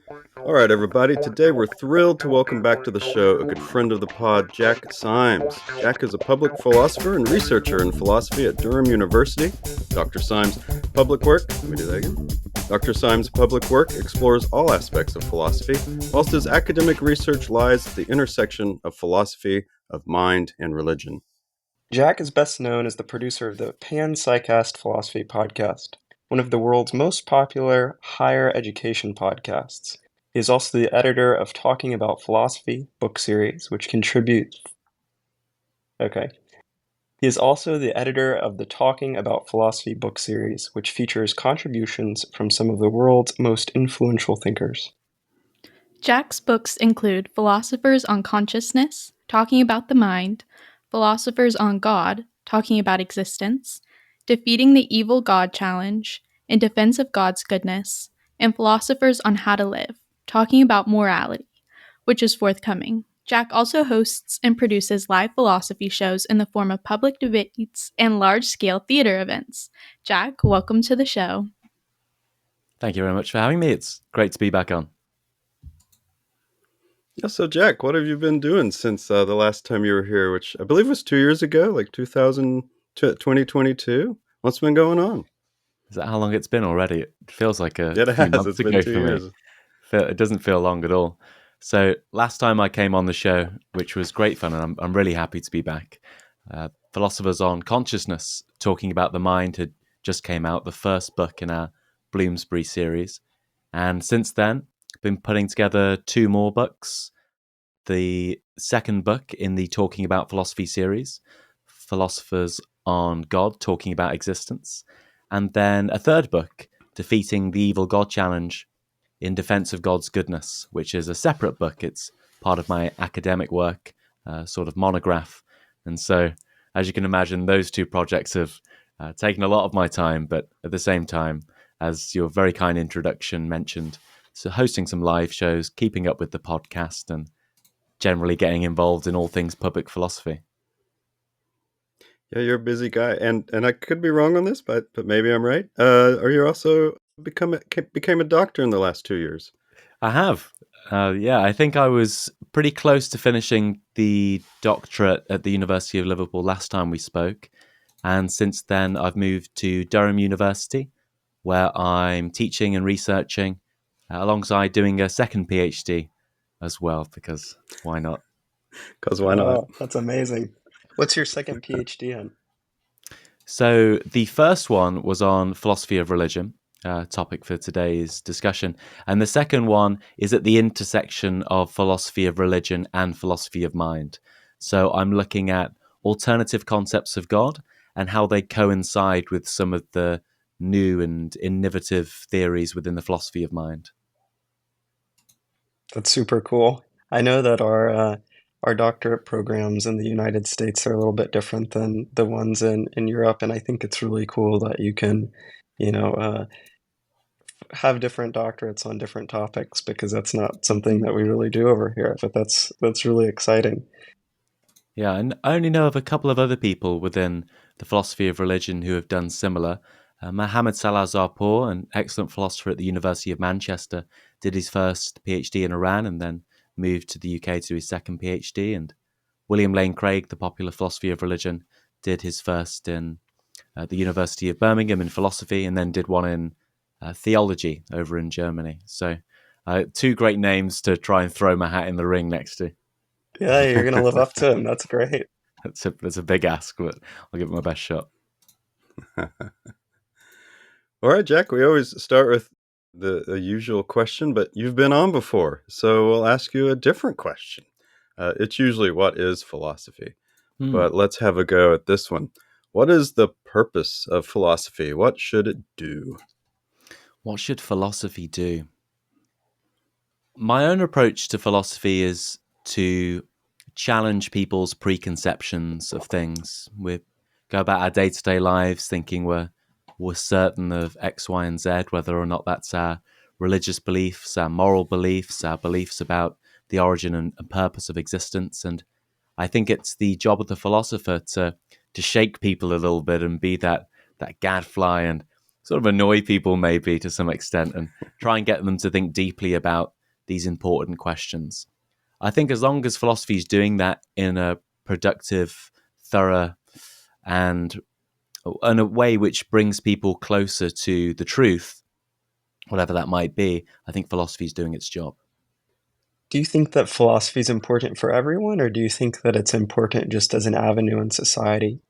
All right, everybody. Today we're thrilled to welcome back to the show a good friend of the pod, Jack Symes. Jack is a public philosopher and researcher in philosophy at Durham University. Dr. Symes' public work, let me do that again. Dr. Symes' public work explores all aspects of philosophy, whilst his academic research lies at the intersection of philosophy, of mind, and religion. Jack is best known as the producer of the Pan-Psychast Philosophy podcast, one of the world's most popular higher education podcasts. He is also the editor of Talking About Philosophy book series, which contributes... Okay. He is also the editor of the Talking About Philosophy book series, which features contributions from some of the world's most influential thinkers. Jack's books include Philosophers on Consciousness, Talking About the Mind, Philosophers on God, Talking About Existence, Defeating the Evil God Challenge, In Defense of God's Goodness, and Philosophers on How to Live, Talking About Morality, which is forthcoming. Jack also hosts and produces live philosophy shows in the form of public debates and large-scale theater events. Jack, welcome to the show. Thank you very much for having me. It's great to be back on. Yeah, so Jack, what have you been doing since the last time you were here, which I believe was 2 years ago, like 2022? What's been going on? Is that how long it's been already? It feels like a Yeah, it few has. months It's ago been 2 for years. me. It doesn't feel long at all. So last time I came on the show, which was great fun, and I'm really happy to be back. Philosophers on Consciousness, Talking About the Mind, had just came out, the first book in our Bloomsbury series. And since then, I've been putting together 2 more books. The second book in the Talking About Philosophy series, Philosophers on God, Talking About Existence. And then a third book, Defeating the Evil God Challenge, In Defense of God's Goodness, which is a separate book. It's part of my academic work, sort of monograph. And so, as you can imagine, those 2 projects have taken a lot of my time, but at the same time, as your very kind introduction mentioned, so hosting some live shows, keeping up with the podcast, and generally getting involved in all things public philosophy. Yeah, you're a busy guy, and I could be wrong on this, but maybe I'm right. Are you also became a doctor in the last 2 years? I have. Yeah, I think I was pretty close to finishing the doctorate at the University of Liverpool last time we spoke. And since then, I've moved to Durham University, where I'm teaching and researching alongside doing a second PhD as well, because why not? Because why not? Oh, that's amazing. What's your second PhD in? So the first one was on philosophy of religion, topic for today's discussion. And the second one is at the intersection of philosophy of religion and philosophy of mind. So I'm looking at alternative concepts of God and how they coincide with some of the new and innovative theories within the philosophy of mind. That's super cool. I know that our doctorate programs in the United States are a little bit different than the ones in Europe, and I think it's really cool that you can, you know, have different doctorates on different topics because that's not something that we really do over here. But that's really exciting. Yeah, and I only know of a couple of other people within the philosophy of religion who have done similar. Mohammed Salazar-Pour, an excellent philosopher at the University of Manchester, did his first PhD in Iran and then moved to the UK to do his second PhD. And William Lane Craig, the popular philosophy of religion, did his first in the University of Birmingham in philosophy and then did one in theology over in Germany. So 2 great names to try and throw my hat in the ring next to. Yeah, you're gonna live up to him. That's great. That's a big ask, but I'll give it my best shot. All right, Jack, we always start with the usual question, but you've been on before, so we'll ask you a different question. It's usually, what is philosophy? But let's have a go at this one. What is the purpose of philosophy? What should it do? What should philosophy do? My own approach to philosophy is to challenge people's preconceptions of things. We go about our day-to-day lives thinking we're certain of X, Y, and Z, whether or not that's our religious beliefs, our moral beliefs, our beliefs about the origin and purpose of existence. And I think it's the job of the philosopher to shake people a little bit and be that gadfly and sort of annoy people maybe to some extent and try and get them to think deeply about these important questions. I think as long as philosophy is doing that in a productive, thorough, and in a way which brings people closer to the truth, whatever that might be, I think philosophy is doing its job. Do you think that philosophy is important for everyone, or do you think that it's important just as an avenue in society?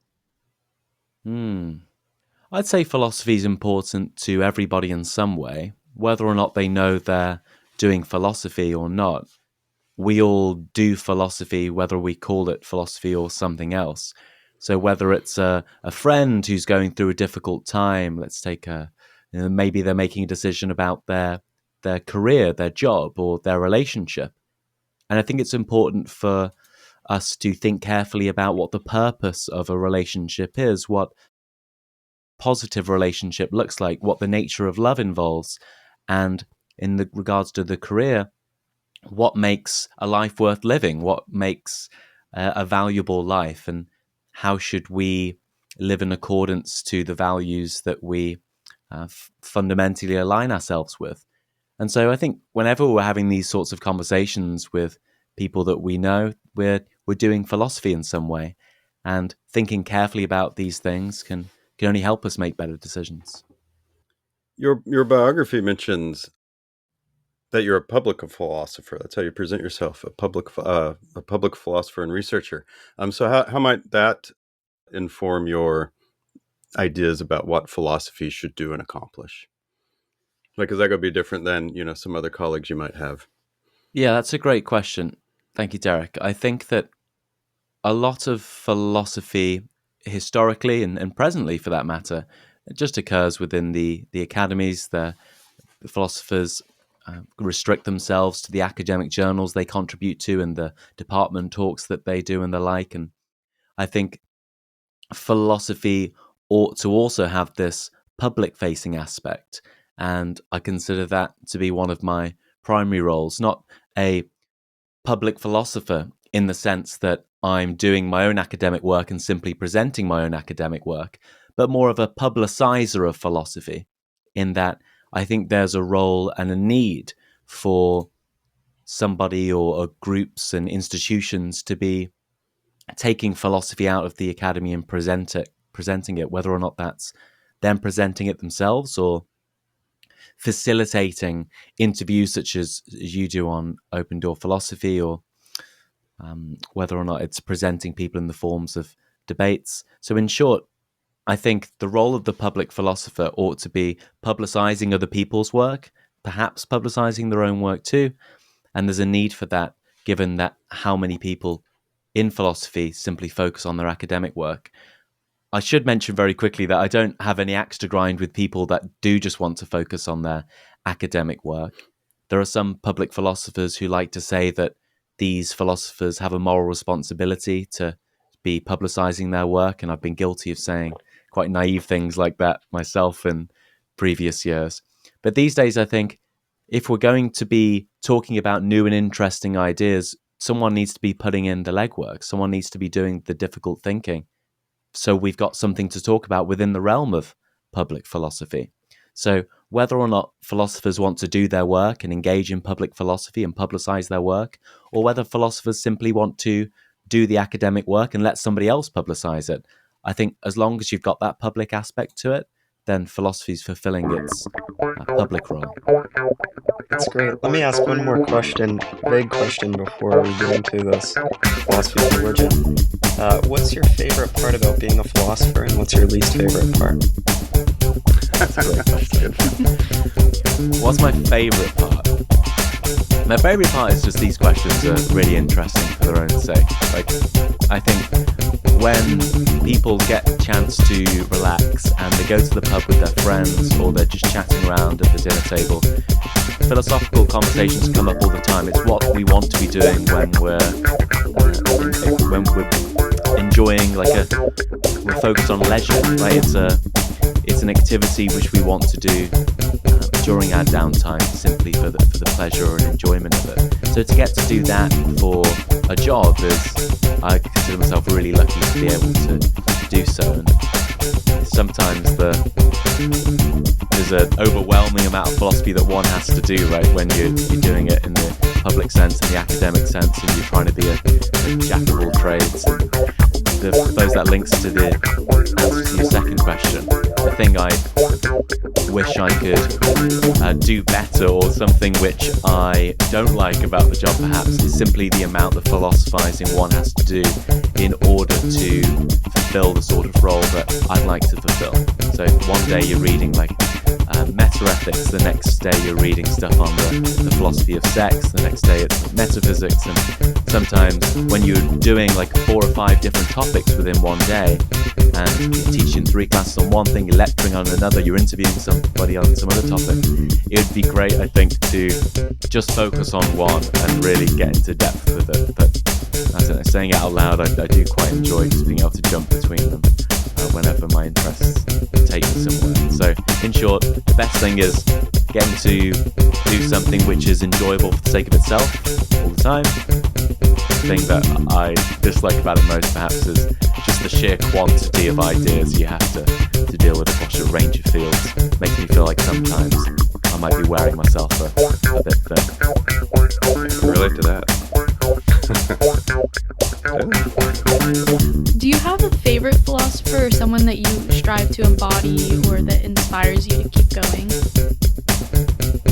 I'd say philosophy is important to everybody in some way, whether or not they know they're doing philosophy or not. We all do philosophy, whether we call it philosophy or something else. So whether it's a friend who's going through a difficult time, let's take maybe they're making a decision about their career, their job, or their relationship. And I think it's important for us to think carefully about what the purpose of a relationship is, what positive relationship looks like, what the nature of love involves, and in the regards to the career, what makes a life worth living, what makes a valuable life, and how should we live in accordance to the values that we fundamentally align ourselves with. And so I think whenever we're having these sorts of conversations with people that we know, we're doing philosophy in some way, and thinking carefully about these things can only help us make better decisions. Your biography mentions that you're a public philosopher. That's how you present yourself, a public philosopher and researcher. So how might that inform your ideas about what philosophy should do and accomplish? Like, is that going to be different than, some other colleagues you might have? Yeah, that's a great question. Thank you, Derek. I think that a lot of philosophy, historically and presently for that matter, it just occurs within the academies. The philosophers restrict themselves to the academic journals they contribute to and the department talks that they do and the like. And I think philosophy ought to also have this public-facing aspect. And I consider that to be one of my primary roles, not a public philosopher in the sense that I'm doing my own academic work and simply presenting my own academic work, but more of a publicizer of philosophy, in that I think there's a role and a need for somebody or groups and institutions to be taking philosophy out of the academy and presenting it, whether or not that's them presenting it themselves or facilitating interviews such as you do on Open Door Philosophy, or whether or not it's presenting people in the forms of debates. So in short, I think the role of the public philosopher ought to be publicizing other people's work, perhaps publicizing their own work too. And there's a need for that, given that how many people in philosophy simply focus on their academic work. I should mention very quickly that I don't have any axe to grind with people that do just want to focus on their academic work. There are some public philosophers who like to say that these philosophers have a moral responsibility to be publicizing their work, and I've been guilty of saying quite naive things like that myself in previous years. But these days, I think if we're going to be talking about new and interesting ideas, someone needs to be putting in the legwork. Someone needs to be doing the difficult thinking. So we've got something to talk about within the realm of public philosophy. So whether or not philosophers want to do their work and engage in public philosophy and publicize their work, or whether philosophers simply want to do the academic work and let somebody else publicize it, I think as long as you've got that public aspect to it, then philosophy is fulfilling its public role. That's great. Let me ask one more question, vague question, before we get into this philosophy of religion. What's your favorite part about being a philosopher, and what's your least favorite part? That's a great question. What's my favorite part? My favorite part is just these questions are really interesting for their own sake. Like, I think when people get a chance to relax and they go to the pub with their friends, or they're just chatting around at the dinner table, philosophical conversations come up all the time. It's what we want to be doing when we're enjoying, we're focused on leisure, right? It's an activity which we want to do during our downtime, simply for the pleasure and enjoyment of it. So to get to do that for a job I consider myself really lucky to be able to do so. And sometimes there's an overwhelming amount of philosophy that one has to do, right, when you're doing it in the public sense and the academic sense, and you're trying to be a jack of all trades. And I suppose that links to the answer to your second question. The thing I wish I could do better, or something which I don't like about the job perhaps, is simply the amount of philosophizing one has to do in order to fulfill the sort of role that I'd like to fulfill. So one day you're reading like meta-ethics, the next day you're reading stuff on the philosophy of sex, the next day it's metaphysics, and sometimes when you're doing like 4 or 5 different topics within one day, and you're teaching 3 classes on one thing, you're lecturing on another, you're interviewing somebody on some other topic, it would be great, I think, to just focus on one and really get into depth with it. But I don't know, saying it out loud, I do quite enjoy just being able to jump between them whenever my interests take me somewhere. So in short, the best thing is getting to do something which is enjoyable for the sake of itself all the time. The thing that I dislike about it most perhaps is just the sheer quantity of ideas you have to deal with across a range of fields. It makes me feel like sometimes I might be wearing myself a bit thin. I can relate to that. Do you have a favorite philosopher or someone that you strive to embody or that inspires you to keep going?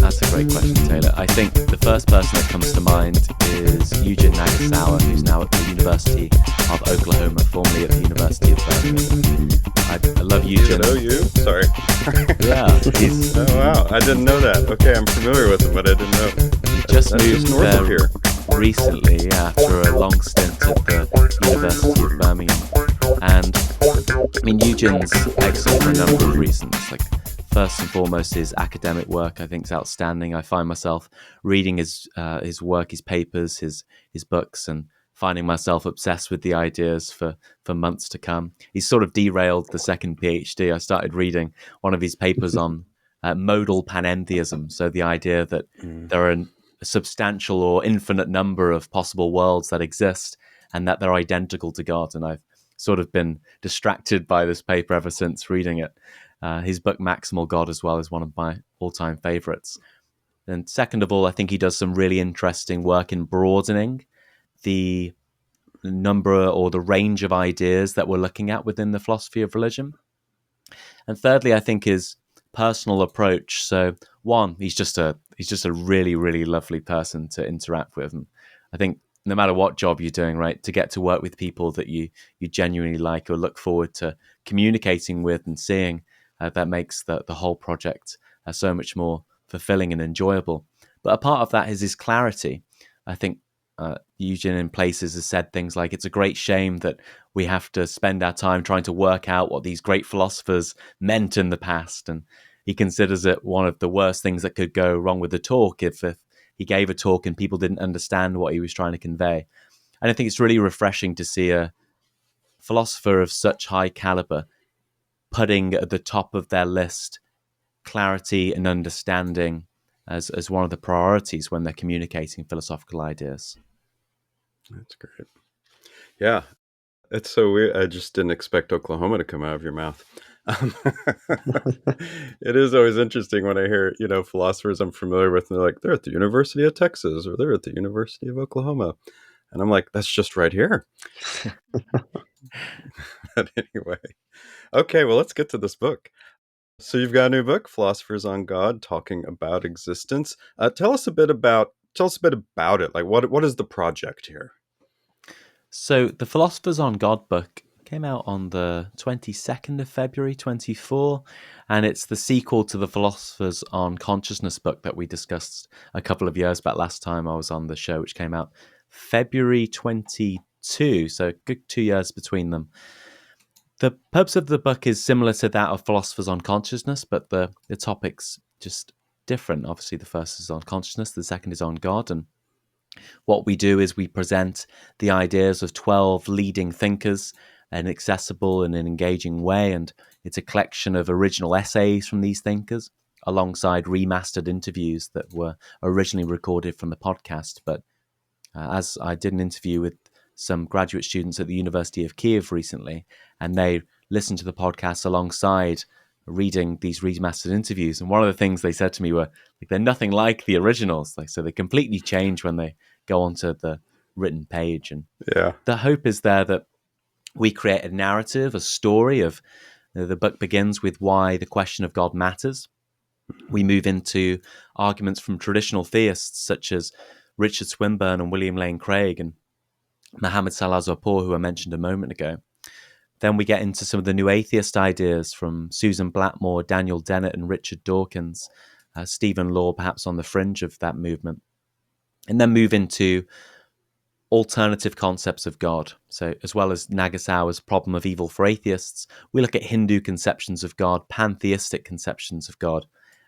That's a great question, Taylor. I think the first person that comes to mind is Eugen Nagasawa, who's now at the University of Oklahoma, formerly at the University of Birmingham. I love Eugen. You? Sorry. Yeah. Oh, wow. I didn't know that. Okay, I'm familiar with him, but I didn't know. He just That's moved just north of here. Recently, after a long stint at the University of Birmingham. And, I mean, Eugen's excellent for a number of reasons. Like, first and foremost, his academic work, I think, is outstanding. I find myself reading his work, his papers, his books, and finding myself obsessed with the ideas for months to come. He's sort of derailed the second PhD. I started reading one of his papers on modal panentheism, so the idea that there are a substantial or infinite number of possible worlds that exist and that they're identical to God. And I've sort of been distracted by this paper ever since reading it. His book Maximal God as well is one of my all-time favorites. And second of all, I think he does some really interesting work in broadening the number or the range of ideas that we're looking at within the philosophy of religion. And thirdly, I think his personal approach. So one, he's just a really, really lovely person to interact with. And I think no matter what job you're doing, right, to get to work with people that you genuinely like or look forward to communicating with and seeing, that makes the whole project so much more fulfilling and enjoyable. But a part of that is his clarity. I think Eugen in places has said things like, it's a great shame that we have to spend our time trying to work out what these great philosophers meant in the past. And he considers it one of the worst things that could go wrong with the talk if he gave a talk and people didn't understand what he was trying to convey. And I think it's really refreshing to see a philosopher of such high caliber putting at the top of their list clarity and understanding as one of the priorities when they're communicating philosophical ideas. That's great. Yeah, it's so weird. I just didn't expect Oklahoma to come out of your mouth. It is always interesting when I hear, philosophers I'm familiar with, and they're like, they're at the University of Texas or they're at the University of Oklahoma. And I'm like, that's just right here. But anyway, okay, well, let's get to this book. So you've got a new book, Philosophers on God, talking about existence. Tell us a bit about it. Like, what is the project here? So the Philosophers on God book came out on the 22nd of February 24, and it's the sequel to the Philosophers on Consciousness book that we discussed a couple of years back last time I was on the show, which came out February 22, so a good 2 years between them. The purpose of the book is similar to that of Philosophers on Consciousness, but the topic's just different. Obviously, the first is on consciousness, the second is on God, and what we do is we present the ideas of 12 leading thinkers in an accessible and an engaging way, and it's a collection of original essays from these thinkers alongside remastered interviews that were originally recorded from the podcast. But as I did an interview with some graduate students at the University of Kiev recently, and they listen to the podcast alongside reading these remastered interviews. And one of the things they said to me were, like, they're nothing like the originals. Like, so they completely change when they go onto the written page. And Yeah. the hope is there that we create a narrative, a story of the book begins with why the question of God matters. We move into arguments from traditional theists such as Richard Swinburne and William Lane Craig and Mohammed Salah-Zopour, who I mentioned a moment ago. Then we get into some of the new atheist ideas from Susan Blackmore, Daniel Dennett, and Richard Dawkins, Stephen Law, perhaps on the fringe of that movement. And then move into alternative concepts of God. So, as well as Nagasawa's problem of evil for atheists, we look at Hindu conceptions of God, pantheistic conceptions of God,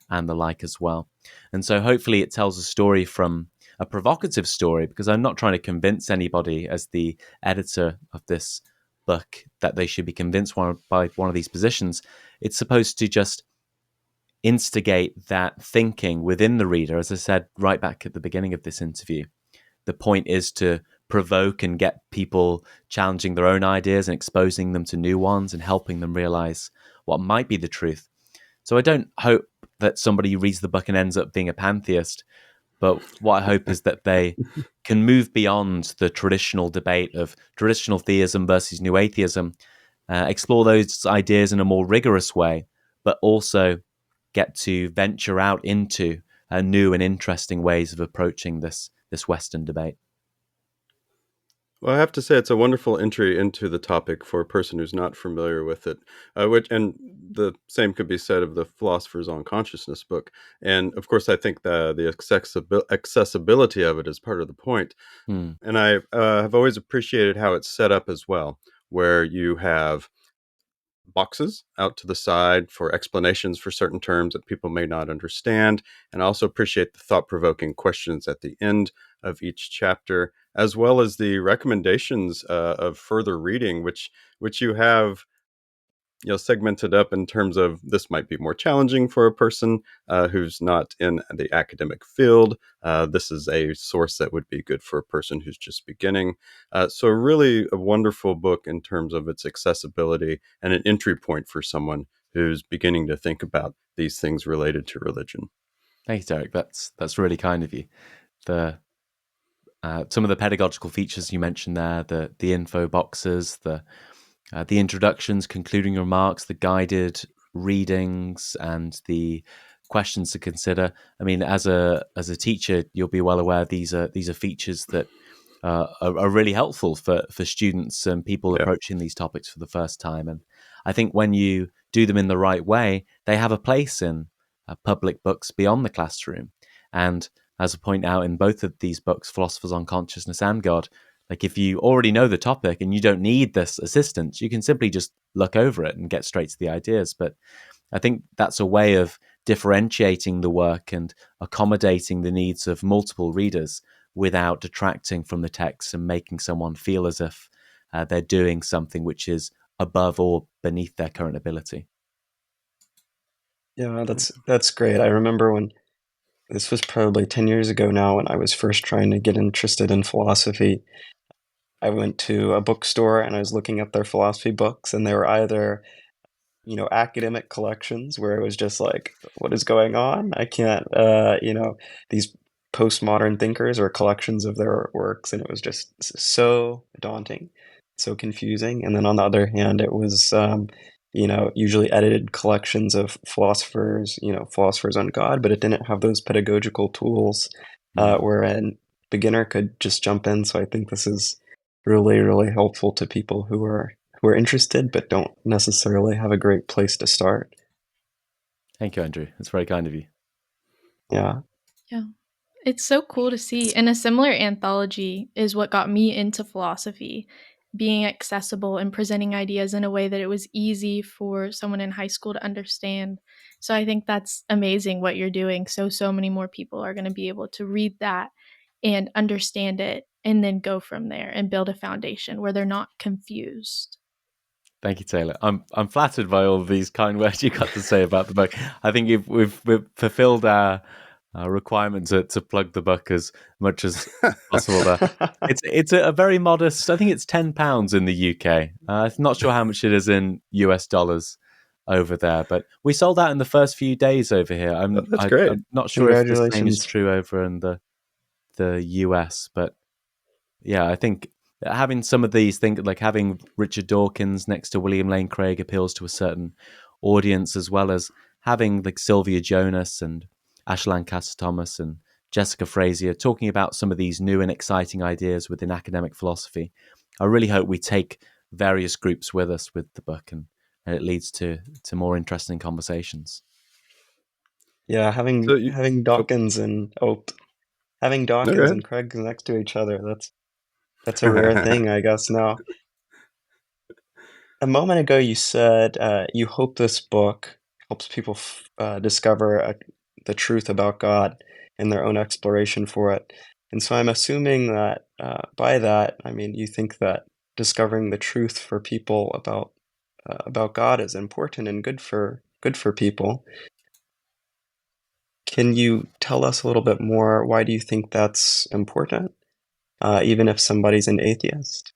and the like as well. And so, hopefully, it tells a story from a provocative story, because I'm not trying to convince anybody as the editor of this book that they should be convinced by one of these positions. It's supposed to just instigate that thinking within the reader, as I said right back at the beginning of this interview. The point is to provoke and get people challenging their own ideas and exposing them to new ones and helping them realize what might be the truth. So I don't hope that somebody reads the book and ends up being a pantheist, but what I hope is that they can move beyond the traditional debate of traditional theism versus new atheism, explore those ideas in a more rigorous way, but also get to venture out into new and interesting ways of approaching this Western debate. Well, I have to say it's a wonderful entry into the topic for a person who's not familiar with it. And the same could be said of the Philosophers on Consciousness book. And of course, I think the accessibility of it is part of the point. And I have always appreciated how it's set up as well, where you have boxes out to the side for explanations for certain terms that people may not understand. And I also appreciate the thought-provoking questions at the end of each chapter, as well as the recommendations of further reading, which you have segmented up in terms of this might be more challenging for a person who's not in the academic field. This is a source that would be good for a person who's just beginning. So really a wonderful book in terms of its accessibility and an entry point for someone who's beginning to think about these things related to religion. Thank you, Derek. That's really kind of you. Some of the pedagogical features you mentioned there, the info boxes, the introductions, concluding remarks, the guided readings, and the questions to consider. I mean, as a teacher, you'll be well aware these are features that are really helpful for students and people approaching these topics for the first time. And I think when you do them in the right way, they have a place in public books beyond the classroom. And as I point out in both of these books, Philosophers on Consciousness and God, like if you already know the topic and you don't need this assistance, you can simply just look over it and get straight to the ideas. But I think that's a way of differentiating the work and accommodating the needs of multiple readers without detracting from the text and making someone feel as if they're doing something which is above or beneath their current ability. Yeah, that's great. I remember when this was probably 10 years ago now when I was first trying to get interested in philosophy. I went to a bookstore and I was looking at their philosophy books, and they were either, academic collections where it was just like, what is going on? I can't, these postmodern thinkers or collections of their works, and it was just so daunting, so confusing. And then on the other hand, it was, usually edited collections of philosophers on God, but it didn't have those pedagogical tools where a beginner could just jump in. So I think this is really, really helpful to people who are interested but don't necessarily have a great place to start. Thank you, Andrew. It's very kind of you. Yeah. Yeah. It's so cool to see. And a similar anthology is what got me into philosophy, being accessible and presenting ideas in a way that it was easy for someone in high school to understand. So I think that's amazing what you're doing. So many more people are going to be able to read that and understand it and then go from there and build a foundation where they're not confused. Thank you, Taylor. I'm flattered by all of these kind words you got to say about the book. I think we've fulfilled our requirement to plug the book as much as possible there. It's a very modest. I think it's £10 in the UK. I'm not sure how much it is in US dollars over there, but we sold out in the first few days over here. That's great. I'm not sure if the same is Congratulations. true over in the US, but yeah, I think having some of these things, like having Richard Dawkins next to William Lane Craig, appeals to a certain audience, as well as having like Sylvia Jonas and Ashland Lancaster Thomas and Jessica Frazier talking about some of these new and exciting ideas within academic philosophy. I really hope we take various groups with us with the book, and it leads to more interesting conversations. Yeah, So you, having Dawkins and okay. Craig next to each other, that's a rare thing, I guess now. A moment ago, you said you hope this book helps people discover the truth about God in their own exploration for it. And so I'm assuming that by that, I mean, you think that discovering the truth for people about God is important and good for people. Can you tell us a little bit more? Why do you think that's important, even if somebody's an atheist?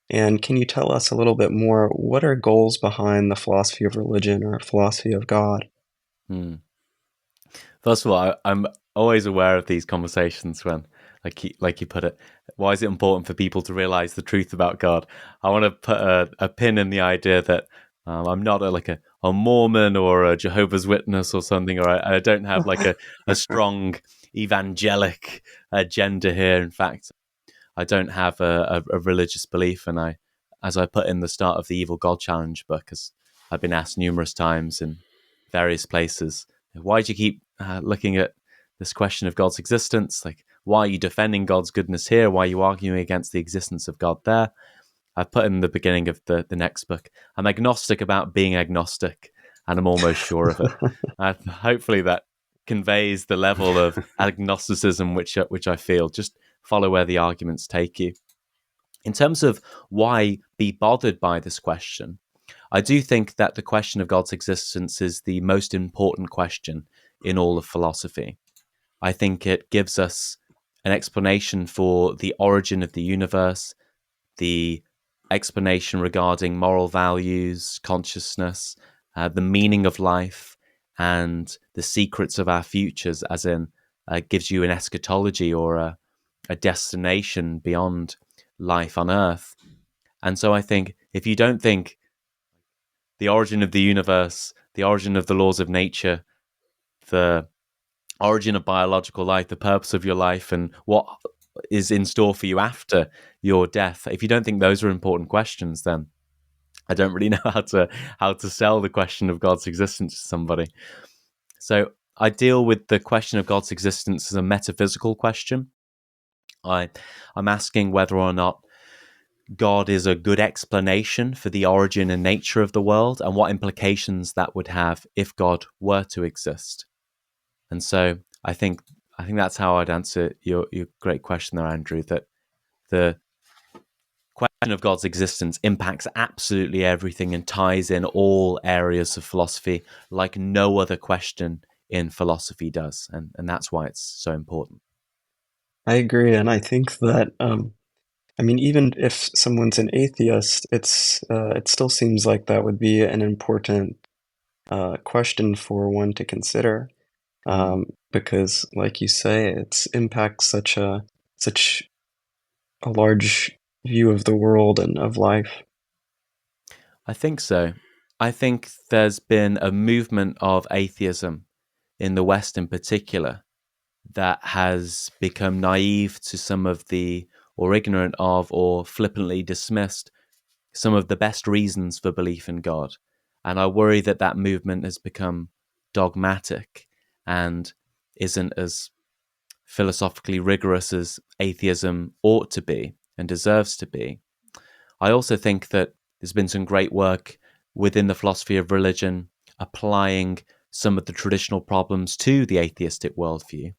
And can you tell us a little bit more? What are goals behind the philosophy of religion or philosophy of God? Hmm. First of all, I'm always aware of these conversations when, like you put it, why is it important for people to realize the truth about God? I want to put a pin in the idea that I'm not a Mormon or a Jehovah's Witness or something, or I don't have like a strong evangelic agenda here. In fact, I don't have a religious belief, and as I put in the start of the Evil God Challenge book, as I've been asked numerous times in various places, why do you keep looking at this question of God's existence? Like, why are you defending God's goodness here? Why are you arguing against the existence of God there? I've put in the beginning of the next book, I'm agnostic about being agnostic, and I'm almost sure of it. Hopefully that conveys the level of agnosticism which I feel. Just follow where the arguments take you. In terms of why be bothered by this question, I do think that the question of God's existence is the most important question in all of philosophy. I think it gives us an explanation for the origin of the universe, the explanation regarding moral values, consciousness, the meaning of life, and the secrets of our futures, as in gives you an eschatology or a destination beyond life on Earth. And so I think if you don't think the origin of the universe, the origin of the laws of nature, the origin of biological life, the purpose of your life, and what is in store for you after your death, if you don't think those are important questions, then I don't really know how to sell the question of God's existence to somebody. So I deal with the question of God's existence as a metaphysical question. I'm asking whether or not God is a good explanation for the origin and nature of the world, and what implications that would have if God were to exist. And so I think that's how I'd answer your great question there, Andrew, that the question of God's existence impacts absolutely everything and ties in all areas of philosophy like no other question in philosophy does. And that's why it's so important. I agree, and I think that I mean, even if someone's an atheist, it still seems like that would be an important question for one to consider, because, like you say, it impacts such a large view of the world and of life. I think so. I think there's been a movement of atheism in the West in particular that has become naive to some of the, or ignorant of, or flippantly dismissed some of the best reasons for belief in God. And I worry that that movement has become dogmatic and isn't as philosophically rigorous as atheism ought to be and deserves to be. I also think that there's been some great work within the philosophy of religion applying some of the traditional problems to the atheistic worldview.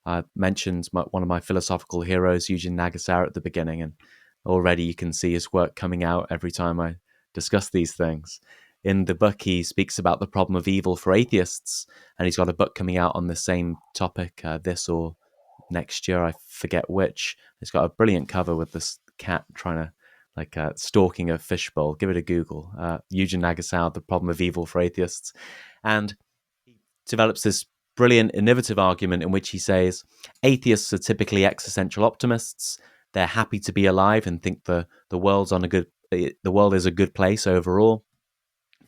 I mentioned one of my philosophical heroes, Eugen Nagasar, at the beginning, and already you can see his work coming out every time I discuss these things. in the book, he speaks about the problem of evil for atheists, and he's got a book coming out on the same topic this or next year. I forget which. It's got a brilliant cover with this cat trying to stalking a fishbowl. Give it a Google. Eugen Nagasau, The Problem of Evil for Atheists. And he develops this brilliant, innovative argument in which he says atheists are typically existential optimists. They're happy to be alive and think the world is a good place overall.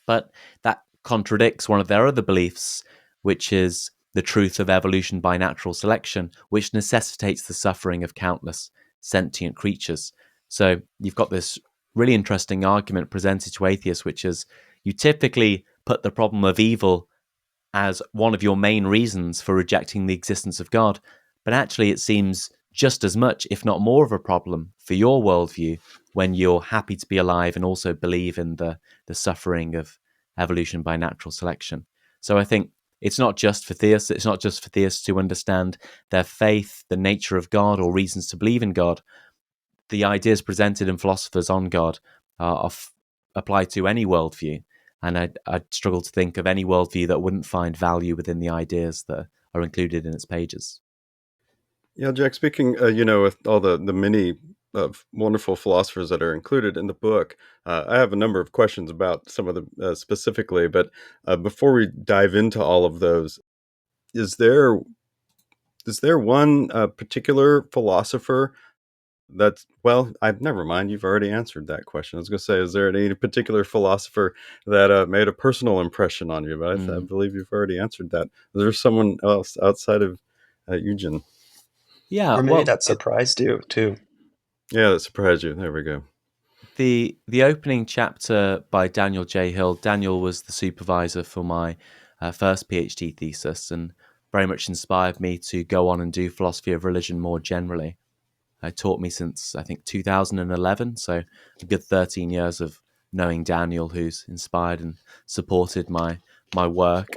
But that contradicts one of their other beliefs, which is the truth of evolution by natural selection, which necessitates the suffering of countless sentient creatures. So you've got this really interesting argument presented to atheists, which is you typically put the problem of evil as one of your main reasons for rejecting the existence of God. But actually, it seems just as much, if not more of a problem for your worldview when you're happy to be alive and also believe in the suffering of evolution by natural selection. So I think it's not just for theists. It's not just for theists to understand their faith, the nature of God, or reasons to believe in God. The ideas presented in Philosophers on God apply to any worldview. And I'd struggle to think of any worldview that wouldn't find value within the ideas that are included in its pages. Yeah, Jack, speaking, with all the many wonderful philosophers that are included in the book, I have a number of questions about some of them specifically. But before we dive into all of those, is there one particular philosopher I've never mind. You've already answered that question. I was going to say, is there any particular philosopher that made a personal impression on you? But I believe you've already answered that. Is there someone else outside of Eugen? Or maybe that surprised you too. Yeah, that surprised you. There we go. The opening chapter by Daniel J. Hill. Daniel was the supervisor for my first PhD thesis and very much inspired me to go on and do philosophy of religion more generally. Taught me since, I think, 2011, so a good 13 years of knowing Daniel, who's inspired and supported my work.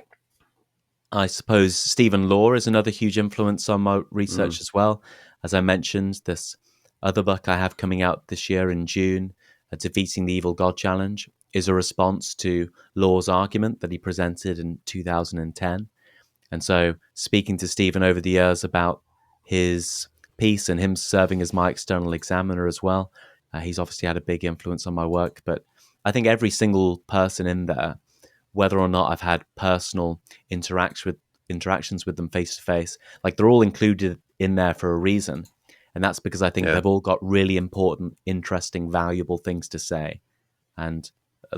I suppose Stephen Law is another huge influence on my research as well. As I mentioned, this other book I have coming out this year in June, Defeating the Evil God Challenge, is a response to Law's argument that he presented in 2010. And so speaking to Stephen over the years about his piece and him serving as my external examiner as well, he's obviously had a big influence on my work. But I think every single person in there, whether or not I've had personal interactions with them face to face, like they're all included in there for a reason. And that's because I think they've all got really important, interesting, valuable things to say. And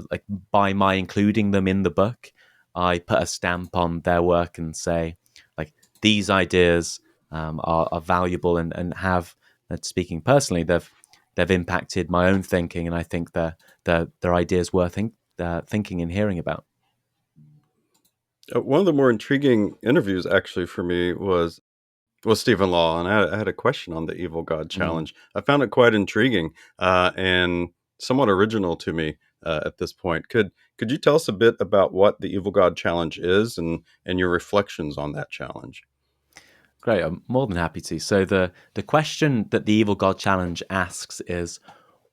like by my including them in the book, I put a stamp on their work and say, like, these ideas are valuable and have, speaking personally, they've impacted my own thinking, and I think they're ideas worth thinking and hearing about. One of the more intriguing interviews, actually, for me was Stephen Law, and I had a question on the Evil God Challenge. I found it quite intriguing and somewhat original to me at this point. Could you tell us a bit about what the Evil God Challenge is and your reflections on that challenge? Great, I'm more than happy to. So the question that the Evil God Challenge asks is,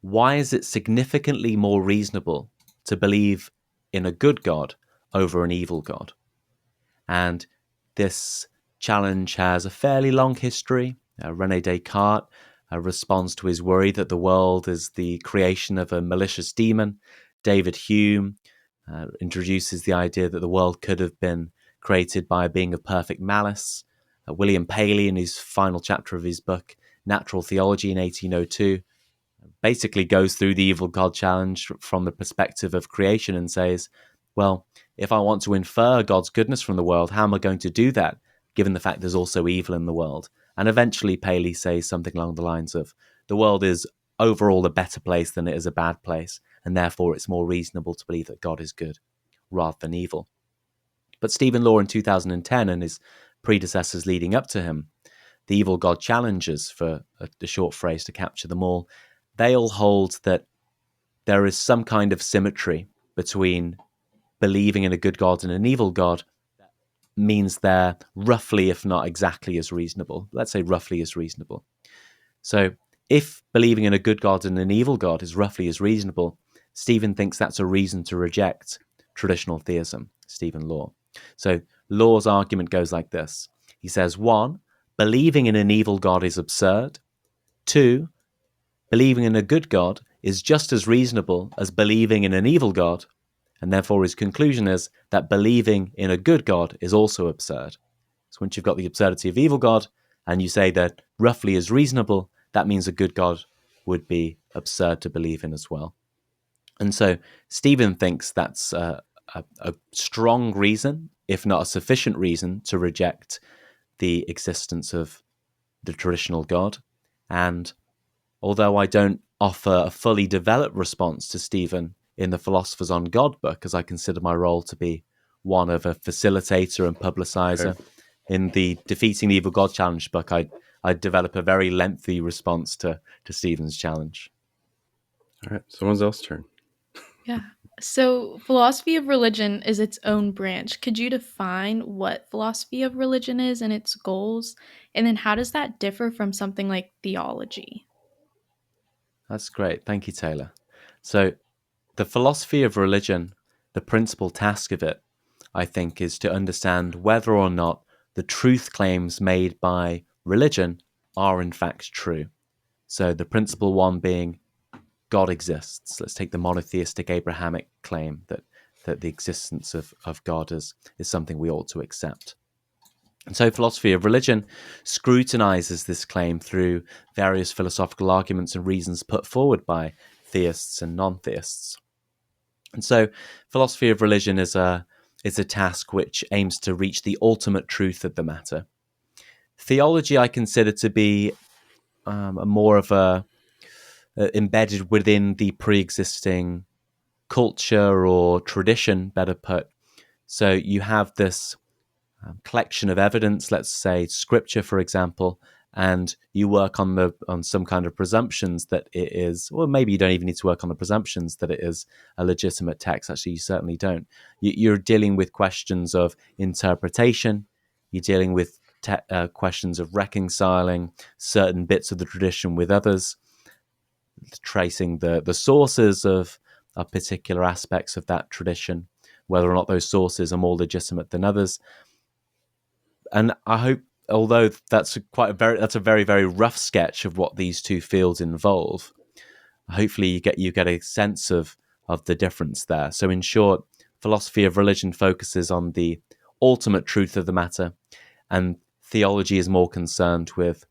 why is it significantly more reasonable to believe in a good God over an evil God? And this challenge has a fairly long history. René Descartes responds to his worry that the world is the creation of a malicious demon. David Hume introduces the idea that the world could have been created by a being of perfect malice. William Paley, in his final chapter of his book, Natural Theology in 1802, basically goes through the Evil God Challenge from the perspective of creation and says, well, if I want to infer God's goodness from the world, how am I going to do that, given the fact there's also evil in the world? And eventually Paley says something along the lines of, the world is overall a better place than it is a bad place, and therefore it's more reasonable to believe that God is good rather than evil. But Stephen Law in 2010 and his predecessors leading up to him, the Evil God Challengers, for a short phrase to capture them all, they all hold that there is some kind of symmetry between believing in a good God and an evil God. That means they're roughly, if not exactly as reasonable. Let's say roughly as reasonable. So if believing in a good God and an evil God is roughly as reasonable, Stephen thinks that's a reason to reject traditional theism, Stephen Law. So Law's argument goes like this. He says, 1, believing in an evil God is absurd. 2, believing in a good God is just as reasonable as believing in an evil God. And therefore his conclusion is that believing in a good God is also absurd. So once you've got the absurdity of evil God and you say that roughly is reasonable, that means a good God would be absurd to believe in as well. And so Stephen thinks that's a strong reason, if not a sufficient reason, to reject the existence of the traditional God. And although I don't offer a fully developed response to Stephen in the Philosophers on God book, as I consider my role to be one of a facilitator and publicizer, Okay. in the Defeating the Evil God Challenge book, I develop a very lengthy response to Stephen's challenge. All right. Someone else's turn. Yeah. So, philosophy of religion is its own branch. Could you define what philosophy of religion is and its goals? And then how does that differ from something like theology? That's great. Thank you, Taylor. So the philosophy of religion, the principal task of it, I think, is to understand whether or not the truth claims made by religion are in fact true. So the principal one being God exists. Let's take the monotheistic Abrahamic claim that the existence of God is something we ought to accept. And so philosophy of religion scrutinizes this claim through various philosophical arguments and reasons put forward by theists and non-theists. And so philosophy of religion is a task which aims to reach the ultimate truth of the matter. Theology I consider to be more of a embedded within the pre-existing culture or tradition, better put. So you have this collection of evidence, let's say scripture, for example, and you work on some kind of presumptions that it is, or maybe you don't even need to work on the presumptions that it is a legitimate text. Actually, you certainly don't. You're dealing with questions of interpretation. You're dealing with questions of reconciling certain bits of the tradition with others, tracing the sources of particular aspects of that tradition, whether or not those sources are more legitimate than others. And I hope, although that's a very, very rough sketch of what these two fields involve, hopefully you get a sense of the difference there. So in short, philosophy of religion focuses on the ultimate truth of the matter, and theology is more concerned with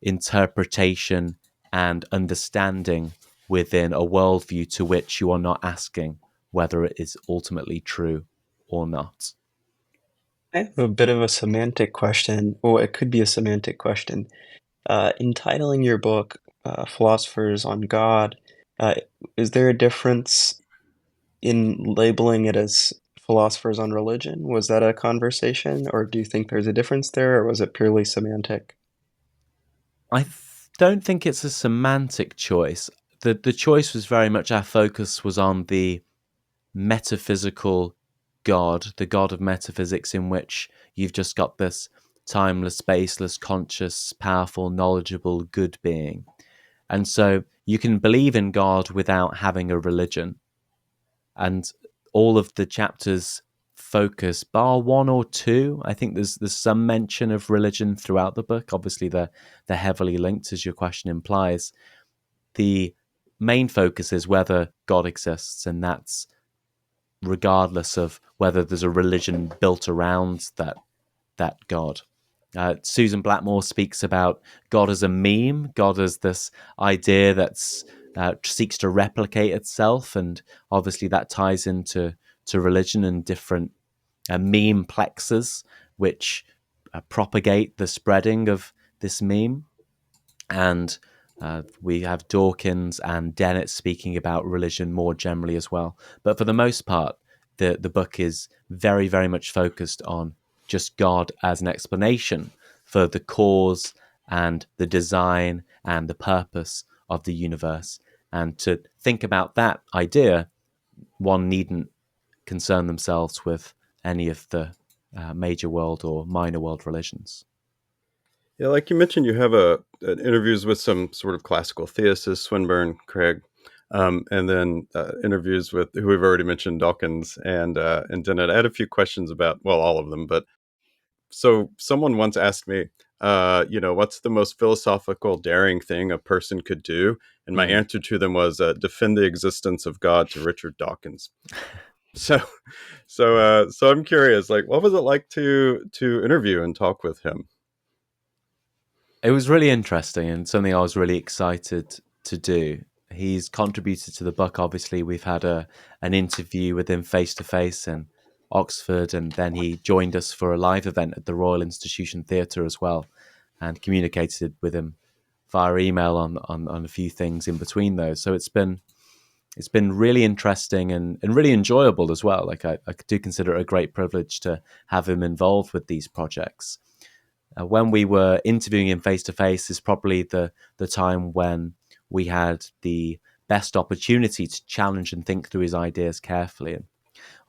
interpretation and understanding within a worldview to which you are not asking whether it is ultimately true or not. I have a bit of a semantic question. Well, it could be a semantic question. In titling your book, Philosophers on God, uh, is there a difference in labeling it as Philosophers on Religion? Was that a conversation, or do you think there's a difference there, or was it purely semantic? I don't think it's a semantic choice. The choice was very much, our focus was on the metaphysical God, the God of metaphysics, in which you've just got this timeless, spaceless, conscious, powerful, knowledgeable, good being. And so you can believe in God without having a religion. And all of the chapters focus, bar one or two, I think there's some mention of religion throughout the book. Obviously, they're heavily linked, as your question implies. The main focus is whether God exists, and that's regardless of whether there's a religion built around that God. Susan Blackmore speaks about God as a meme, God as this idea that's seeks to replicate itself, and obviously that ties into religion and different meme plexes which propagate the spreading of this meme. And we have Dawkins and Dennett speaking about religion more generally as well. But for the most part, the book is very, very much focused on just God as an explanation for the cause and the design and the purpose of the universe. And to think about that idea, one needn't concern themselves with any of the major world or minor world religions. Yeah, like you mentioned, you have interviews with some sort of classical theicists, Swinburne, Craig. and then interviews with who we've already mentioned, Dawkins and Dennett. I had a few questions about, well, all of them, but so someone once asked me, what's the most philosophical, daring thing a person could do? And my answer to them was defend the existence of God to Richard Dawkins. So, so I'm curious, like, what was it like to interview and talk with him? It was really interesting and something I was really excited to do. He's contributed to the book. Obviously, we've had an interview with him face to face in Oxford, and then he joined us for a live event at the Royal Institution Theatre as well, and communicated with him via email on a few things in between those. So it's been really interesting and really enjoyable as well. Like I do consider it a great privilege to have him involved with these projects. When we were interviewing him face to face is probably the time when we had the best opportunity to challenge and think through his ideas carefully. And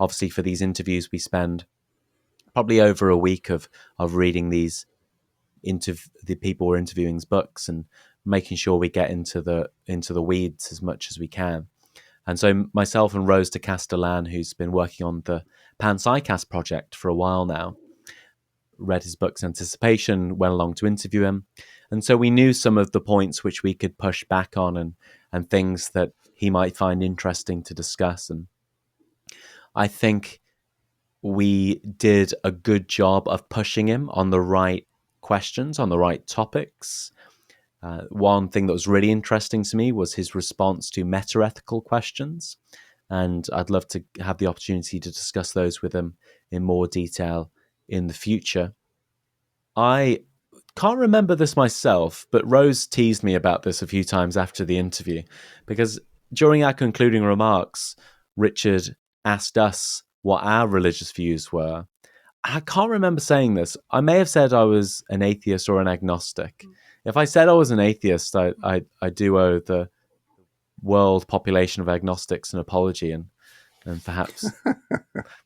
obviously for these interviews, we spend probably over a week of reading these the people we're interviewing's books and making sure we get into the weeds as much as we can. And so myself and Rose de Castellan, who's been working on the Panpsycast project for a while now, read his book's Anticipation, went along to interview him. And so we knew some of the points which we could push back on and things that he might find interesting to discuss. And I think we did a good job of pushing him on the right questions, on the right topics. One thing that was really interesting to me was his response to meta-ethical questions. And I'd love to have the opportunity to discuss those with him in more detail in the future. I can't remember this myself, but Rose teased me about this a few times after the interview, because during our concluding remarks, Richard asked us what our religious views were. I can't remember saying this. I may have said I was an atheist or an agnostic. If I said I was an atheist, I do owe the world population of agnostics an apology, and perhaps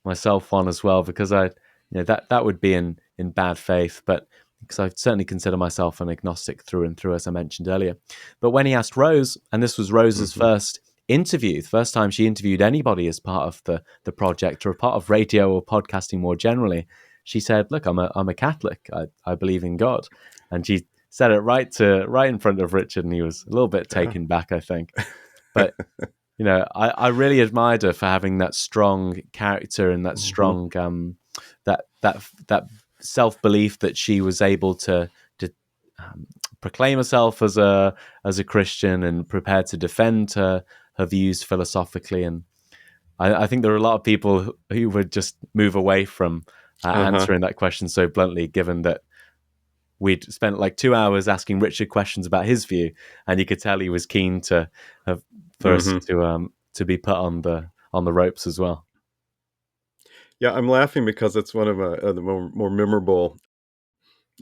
myself one as well, because that would be in bad faith, but because I certainly consider myself an agnostic through and through, as I mentioned earlier. But when he asked Rose, and this was Rose's first interview, the first time she interviewed anybody as part of the project or a part of radio or podcasting more generally, she said, "Look, I'm a Catholic. I believe in God," and she said it right in front of Richard, and he was a little bit taken back, I think. But I really admired her for having that strong character and that strong that self-belief that she was able to proclaim herself as a Christian and prepared to defend her views philosophically. And I think there are a lot of people who would just move away from answering that question so bluntly, given that we'd spent like 2 hours asking Richard questions about his view, and you could tell he was keen to for us to be put on the ropes as well. Yeah, I'm laughing because it's one of the more memorable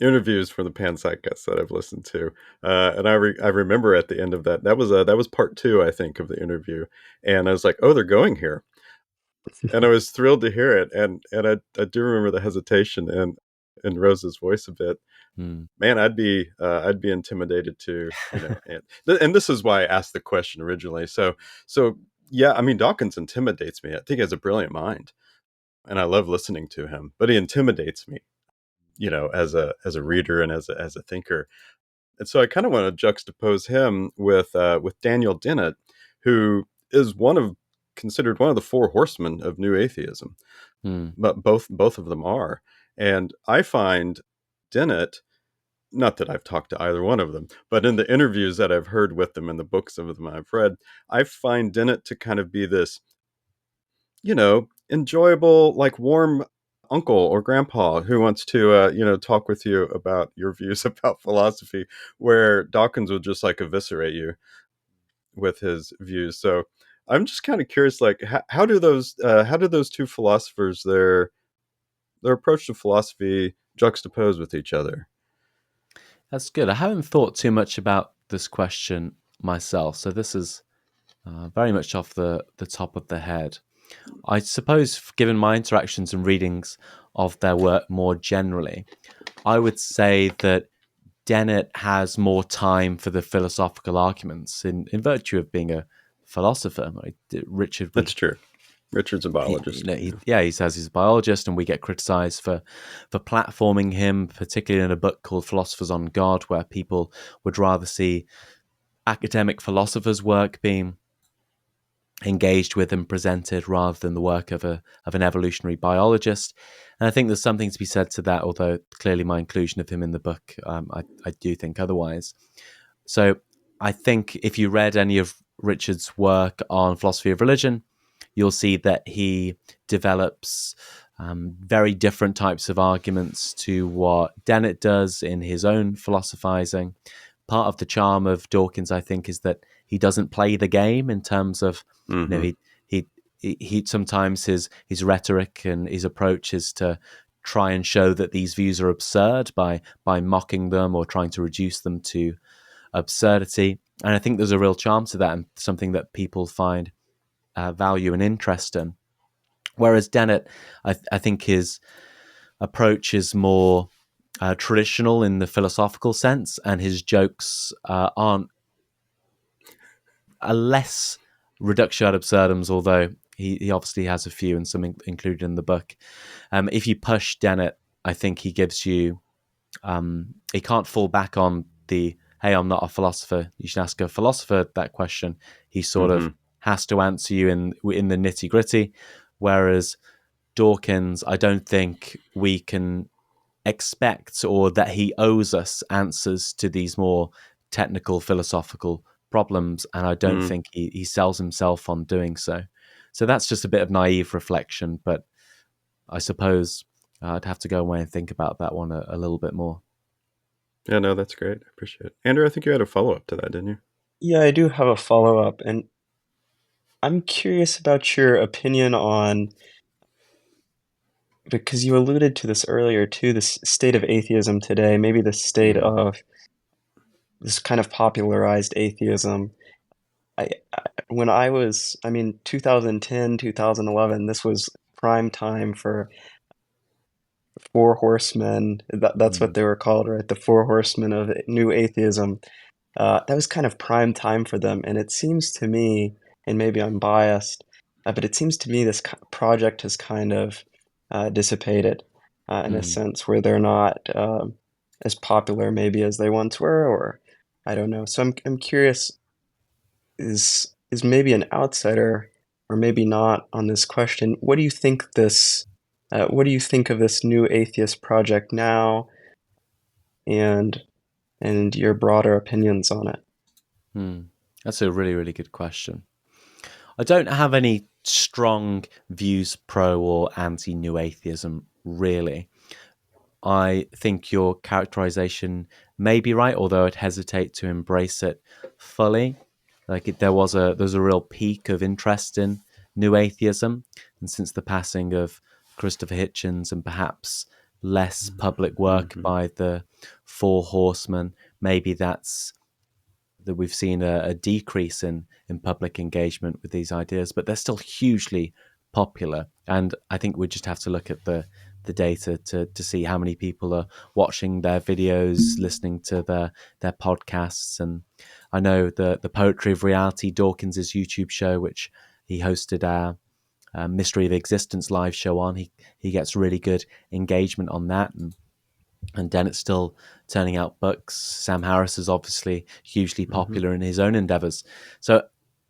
interviews for the Panpsycast that I've listened to, and I remember at the end of that was part 2, I think, of the interview, and I was like, oh, they're going here, and I was thrilled to hear it, and I do remember the hesitation and in Rose's voice a bit. Man, I'd be intimidated to, and this is why I asked the question originally. So yeah, I mean, Dawkins intimidates me. I think he has a brilliant mind, and I love listening to him, but he intimidates me, as a reader and as a thinker. And so I kind of want to juxtapose him with Daniel Dennett, who is considered one of the 4 horsemen of New Atheism. But both of them are. And I find Dennett, not that I've talked to either one of them, but in the interviews that I've heard with them and the books of them I've read, I find Dennett to kind of be this, enjoyable, like warm uncle or grandpa who wants to, talk with you about your views about philosophy, where Dawkins would just like eviscerate you with his views. So I'm just kind of curious, like, how do those 2 philosophers, their approach to philosophy, juxtapose with each other? That's good. I haven't thought too much about this question myself, so this is very much off the top of the head. I suppose, given my interactions and readings of their work more generally, I would say that Dennett has more time for the philosophical arguments in virtue of being a philosopher. Richard would. That's true. Richard's a biologist. He says he's a biologist, and we get criticized for platforming him, particularly in a book called Philosophers on God, where people would rather see academic philosophers' work being engaged with and presented rather than the work of an evolutionary biologist. And I think there's something to be said to that, although clearly my inclusion of him in the book, I do think otherwise. So I think if you read any of Richard's work on philosophy of religion, you'll see that he develops very different types of arguments to what Dennett does in his own philosophizing. Part of the charm of Dawkins, I think, is that he doesn't play the game in terms of, he sometimes his rhetoric and his approach is to try and show that these views are absurd by mocking them or trying to reduce them to absurdity. And I think there's a real charm to that and something that people find value and interest in. Whereas Dennett, I think his approach is more traditional in the philosophical sense, and his jokes aren't a less reductio ad absurdums, although he obviously has a few and some included in the book. If you push Dennett, I think he gives you, he can't fall back on the, hey, I'm not a philosopher, you should ask a philosopher that question. He sort of has to answer you in the nitty gritty. Whereas Dawkins, I don't think we can expect or that he owes us answers to these more technical philosophical problems, and I don't think he sells himself on doing so. So that's just a bit of naive reflection, but I suppose I'd have to go away and think about that one a little bit more. Yeah, no, that's great. I appreciate it. Andrew, I think you had a follow-up to that, didn't you? Yeah, I do have a follow-up, and I'm curious about your opinion on, because you alluded to this earlier too, this state of atheism today, maybe the state of this kind of popularized atheism. When I was, 2010, 2011, this was prime time for Four Horsemen. That's what they were called, right? The Four Horsemen of New Atheism. That was kind of prime time for them, and it seems to me, and maybe I'm biased, but it seems to me this project has kind of dissipated in a sense where they're not as popular maybe as they once were, or I don't know. So I'm curious, is maybe an outsider or maybe not on this question. What do you think what do you think of this new atheist project now, and your broader opinions on it? That's a really, really good question. I don't have any strong views pro or anti new atheism, really. I think your characterization may be right, although I'd hesitate to embrace it fully. Like there's a real peak of interest in new atheism, and since the passing of Christopher Hitchens and perhaps less public work by the Four Horsemen, maybe that's that we've seen a decrease in public engagement with these ideas, but they're still hugely popular. And I think we just have to look at the data to see how many people are watching their videos, listening to their podcasts. And I know the Poetry of Reality, Dawkins's YouTube show, which he hosted our Mystery of Existence live show on, he gets really good engagement on that. And Dennett's still turning out books. Sam Harris is obviously hugely popular in his own endeavors. So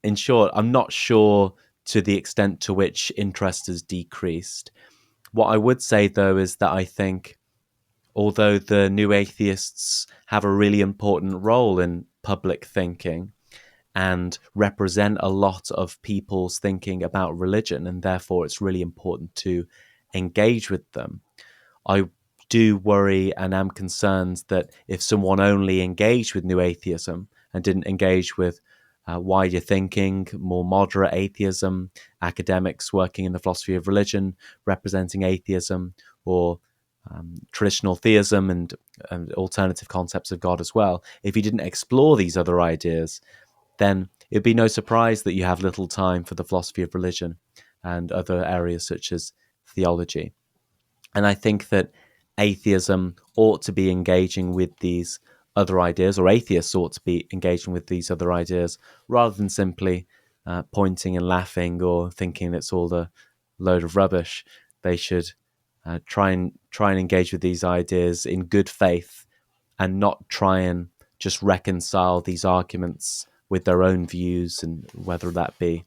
in short, I'm not sure to the extent to which interest has decreased. What I would say, though, is that I think although the new atheists have a really important role in public thinking and represent a lot of people's thinking about religion, and therefore it's really important to engage with them, I do worry and am concerned that if someone only engaged with new atheism and didn't engage with wider thinking, more moderate atheism, academics working in the philosophy of religion representing atheism, or traditional theism and alternative concepts of God as well, if you didn't explore these other ideas, then it'd be no surprise that you have little time for the philosophy of religion and other areas such as theology. And I think that atheism ought to be engaging with these other ideas, or atheists ought to be engaging with these other ideas, rather than simply pointing and laughing or thinking it's all a load of rubbish. They should try and engage with these ideas in good faith and not try and just reconcile these arguments with their own views, and whether that be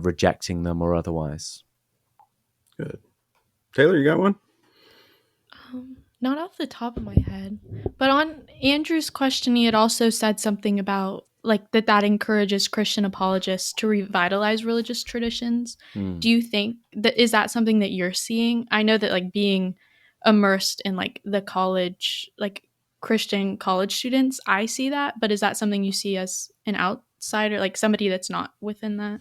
rejecting them or otherwise. Good. Taylor, you got one? Not off the top of my head, but on Andrew's question, he had also said something about like that encourages Christian apologists to revitalize religious traditions. Do you think that is that something that you're seeing? I know that like being immersed in like the college, like Christian college students, I see that, but is that something you see as an outsider, like somebody that's not within that?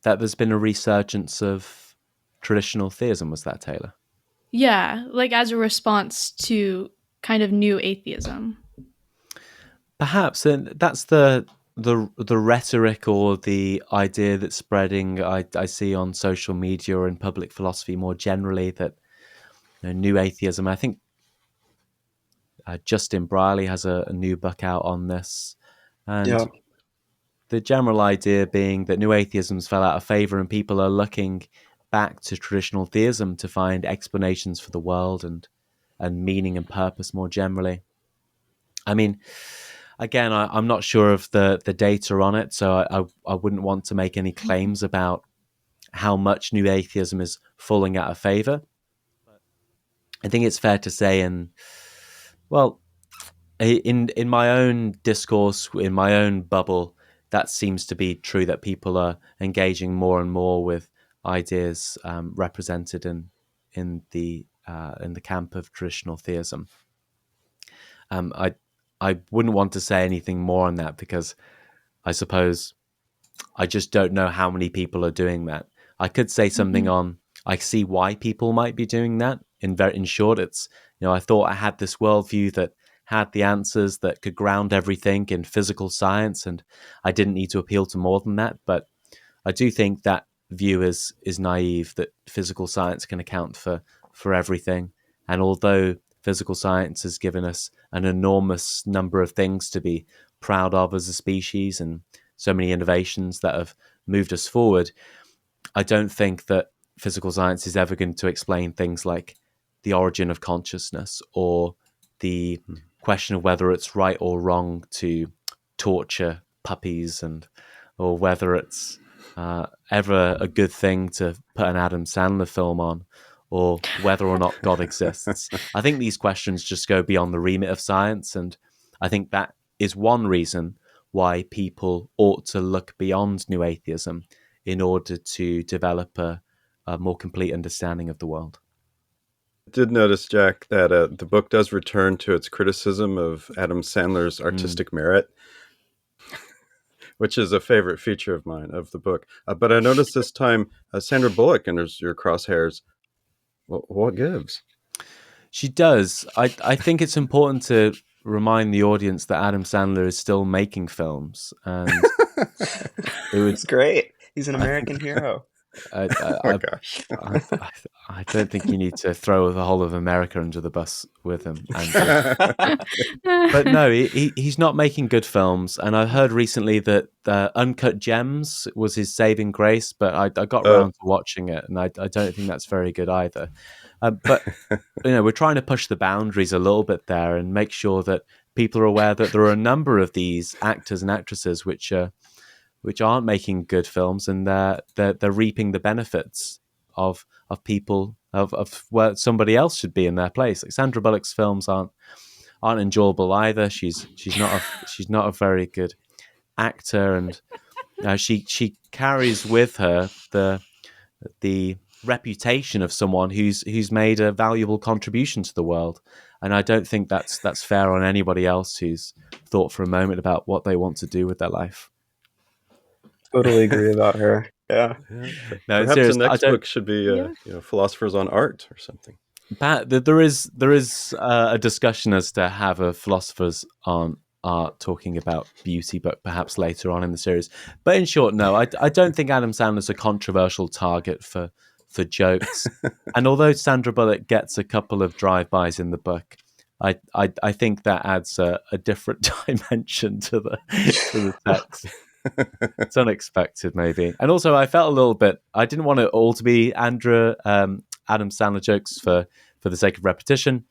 That there's been a resurgence of traditional theism, was that, Taylor? Yeah, like as a response to kind of new atheism. Perhaps, and that's the rhetoric or the idea that's spreading. I see on social media or in public philosophy more generally that new atheism. I think Justin Brierley has a new book out on this, and the general idea being that new atheisms fell out of favor, and people are looking back to traditional theism to find explanations for the world and meaning and purpose more generally. I mean, again, I'm not sure of the data on it, so I wouldn't want to make any claims about how much new atheism is falling out of favor. I think it's fair to say, in my own discourse, in my own bubble, that seems to be true, that people are engaging more and more with ideas represented in the camp of traditional theism. I wouldn't want to say anything more on that because I suppose I just don't know how many people are doing that. I could say something on, I see why people might be doing that. In short, it's, I thought I had this worldview that had the answers, that could ground everything in physical science, and I didn't need to appeal to more than that. But I do think that view is naive, that physical science can account for everything. And although physical science has given us an enormous number of things to be proud of as a species and so many innovations that have moved us forward, I don't think that physical science is ever going to explain things like the origin of consciousness or the question of whether it's right or wrong to torture puppies, or whether it's ever a good thing to put an Adam Sandler film on, or whether or not God exists. I think these questions just go beyond the remit of science, and I think that is one reason why people ought to look beyond new atheism in order to develop a more complete understanding of the world. I did notice, Jack, that the book does return to its criticism of Adam Sandler's artistic merit, which is a favorite feature of mine of the book. But I noticed this time Sandra Bullock enters your crosshairs. What gives? She does. I think it's important to remind the audience that Adam Sandler is still making films, and It's great. He's an American hero. Gosh. I don't think you need to throw the whole of America under the bus with him. But no, he's not making good films. And I heard recently that Uncut Gems was his saving grace, but I got around to watching it, and I don't think that's very good either. But we're trying to push the boundaries a little bit there and make sure that people are aware that there are a number of these actors and actresses which aren't making good films, and they're reaping the benefits of people of where somebody else should be in their place. Like Sandra Bullock's films aren't enjoyable either. She's not a very good actor, and she carries with her the reputation of someone who's made a valuable contribution to the world, and I don't think that's fair on anybody else who's thought for a moment about what they want to do with their life. Totally agree about her. Yeah. No, perhaps serious, the next book should be Philosophers on Art or something. But there is a discussion as to have a Philosophers on Art talking about beauty, but perhaps later on in the series. But in short, no, I don't think Adam Sandler's a controversial target for jokes. And although Sandra Bullock gets a couple of drive-bys in the book, I think that adds a different dimension to the text. It's unexpected, maybe. And also, I felt a little bit. I didn't want it all to be Adam Sandler jokes for the sake of repetition,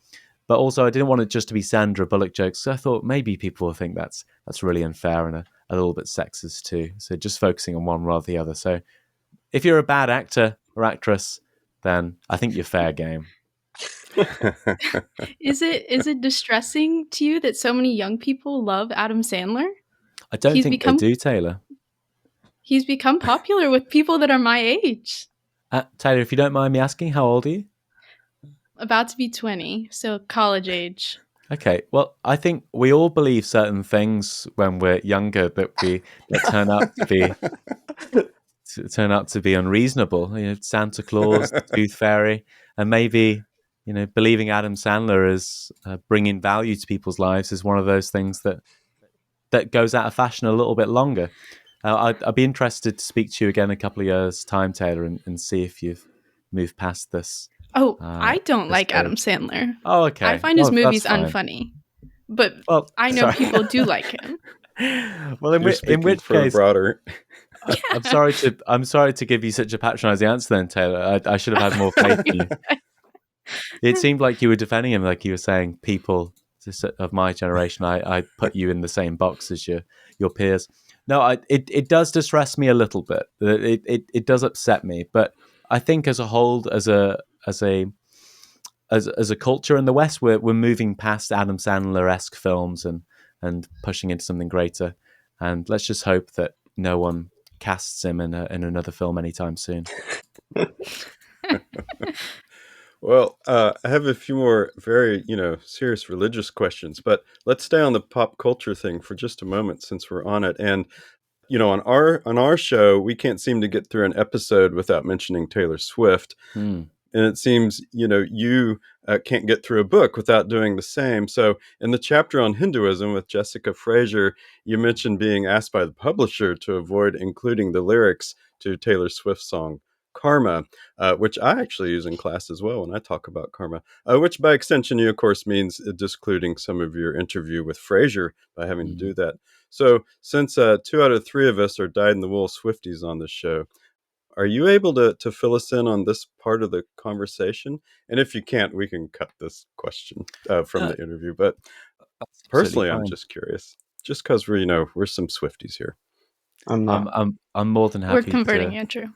but also I didn't want it just to be Sandra Bullock jokes. So I thought maybe people will think that's really unfair and a little bit sexist too. So just focusing on one rather than the other. So if you're a bad actor or actress, then I think you're fair game. Is it distressing to you that so many young people love Adam Sandler? I don't think they do, Taylor. He's become popular with people that are my age. Taylor, if you don't mind me asking, how old are you? About to be 20, so college age. Okay, well, I think we all believe certain things when we're younger that turn out to be unreasonable. You know, Santa Claus, the Tooth Fairy, and maybe believing Adam Sandler is bringing value to people's lives is one of those things that goes out of fashion a little bit longer. I'd be interested to speak to you again in a couple of years' time, Taylor, and see if you've moved past this. Oh, I don't like stage. Adam Sandler. Oh, okay. I find his movies unfunny. But I know people do like him. Well, in which case, broader. I'm sorry to give you such a patronizing answer then, Taylor. I should have had more faith in you. It seemed like you were defending him, like you were saying people of my generation, I put you in the same box as your peers. No, it does distress me a little bit. It does upset me, but I think as a whole, as a culture in the West, we're moving past Adam Sandler-esque films and pushing into something greater. And let's just hope that no one casts him in another film anytime soon. Well, I have a few more very, serious religious questions, but let's stay on the pop culture thing for just a moment since we're on it. And, on our show, we can't seem to get through an episode without mentioning Taylor Swift. And it seems, you can't get through a book without doing the same. So in the chapter on Hinduism with Jessica Frazier, you mentioned being asked by the publisher to avoid including the lyrics to Taylor Swift's song Karma, which I actually use in class as well when I talk about karma, which by extension, you, of course, means discluding some of your interview with Frazier by having to do that. So since 2 out of 3 of us are dyed-in-the-wool Swifties on this show, are you able to fill us in on this part of the conversation? And if you can't, we can cut this question from the interview. But personally, I'm just curious, just because we're some Swifties here. I'm more than happy. We're converting Andrew.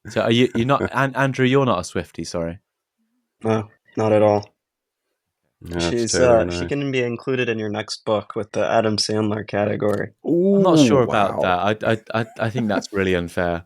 So are you're not Andrew? You're not a Swiftie, sorry. No, not at all. No, She can be included in your next book with the Adam Sandler category. I'm not sure about that. I think that's really unfair.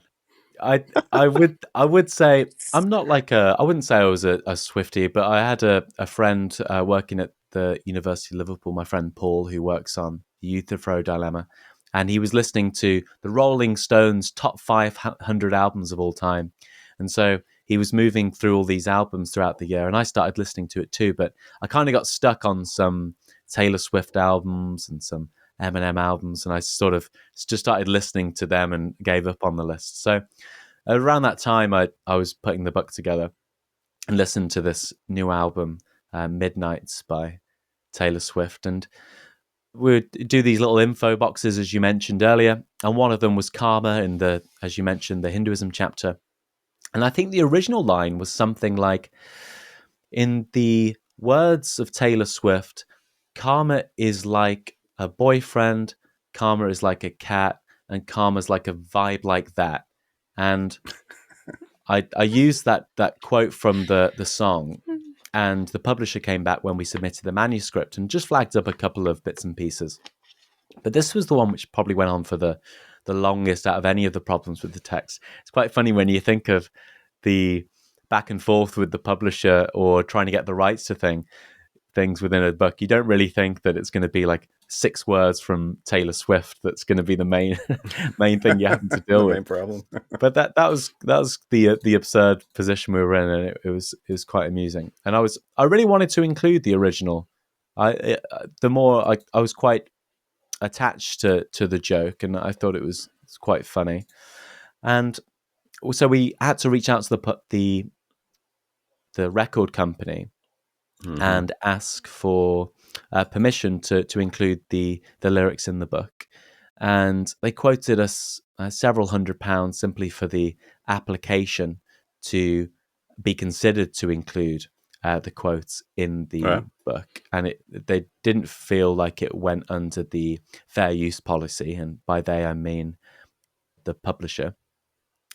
I would say I'm not I wouldn't say I was a Swiftie, but I had a friend working at the University of Liverpool, my friend Paul, who works on the Euthyphro Dilemma, and he was listening to the Rolling Stones top 500 albums of all time. And so he was moving through all these albums throughout the year, and I started listening to it too, but I kind of got stuck on some Taylor Swift albums and some Eminem albums, and I sort of just started listening to them and gave up on the list. So around that time, I was putting the book together and listened to this new album, Midnights by Taylor Swift, and we'd do these little info boxes, as you mentioned earlier, and one of them was karma in as you mentioned, the Hinduism chapter. And I think the original line was something like, in the words of Taylor Swift, karma is like a boyfriend, karma is like a cat, and karma is like a vibe like that. And I used that quote from the song, and the publisher came back when we submitted the manuscript and just flagged up a couple of bits and pieces. But this was the one which probably went on for the longest out of any of the problems with the text. It's quite funny when you think of the back and forth with the publisher or trying to get the rights to things within a book. You don't really think that it's going to be like 6 words from Taylor Swift that's going to be the main thing you have to deal with. Main problem. But that was the absurd position we were in, and it was quite amusing. And I really wanted to include the original. I was quite attached to the joke, and I thought it's quite funny. And so we had to reach out to the record company and ask for permission to include the lyrics in the book. and they quoted us several £100 simply for the application to be considered to include the quotes in the book, and they didn't feel like it went under the fair use policy, and by they I mean the publisher.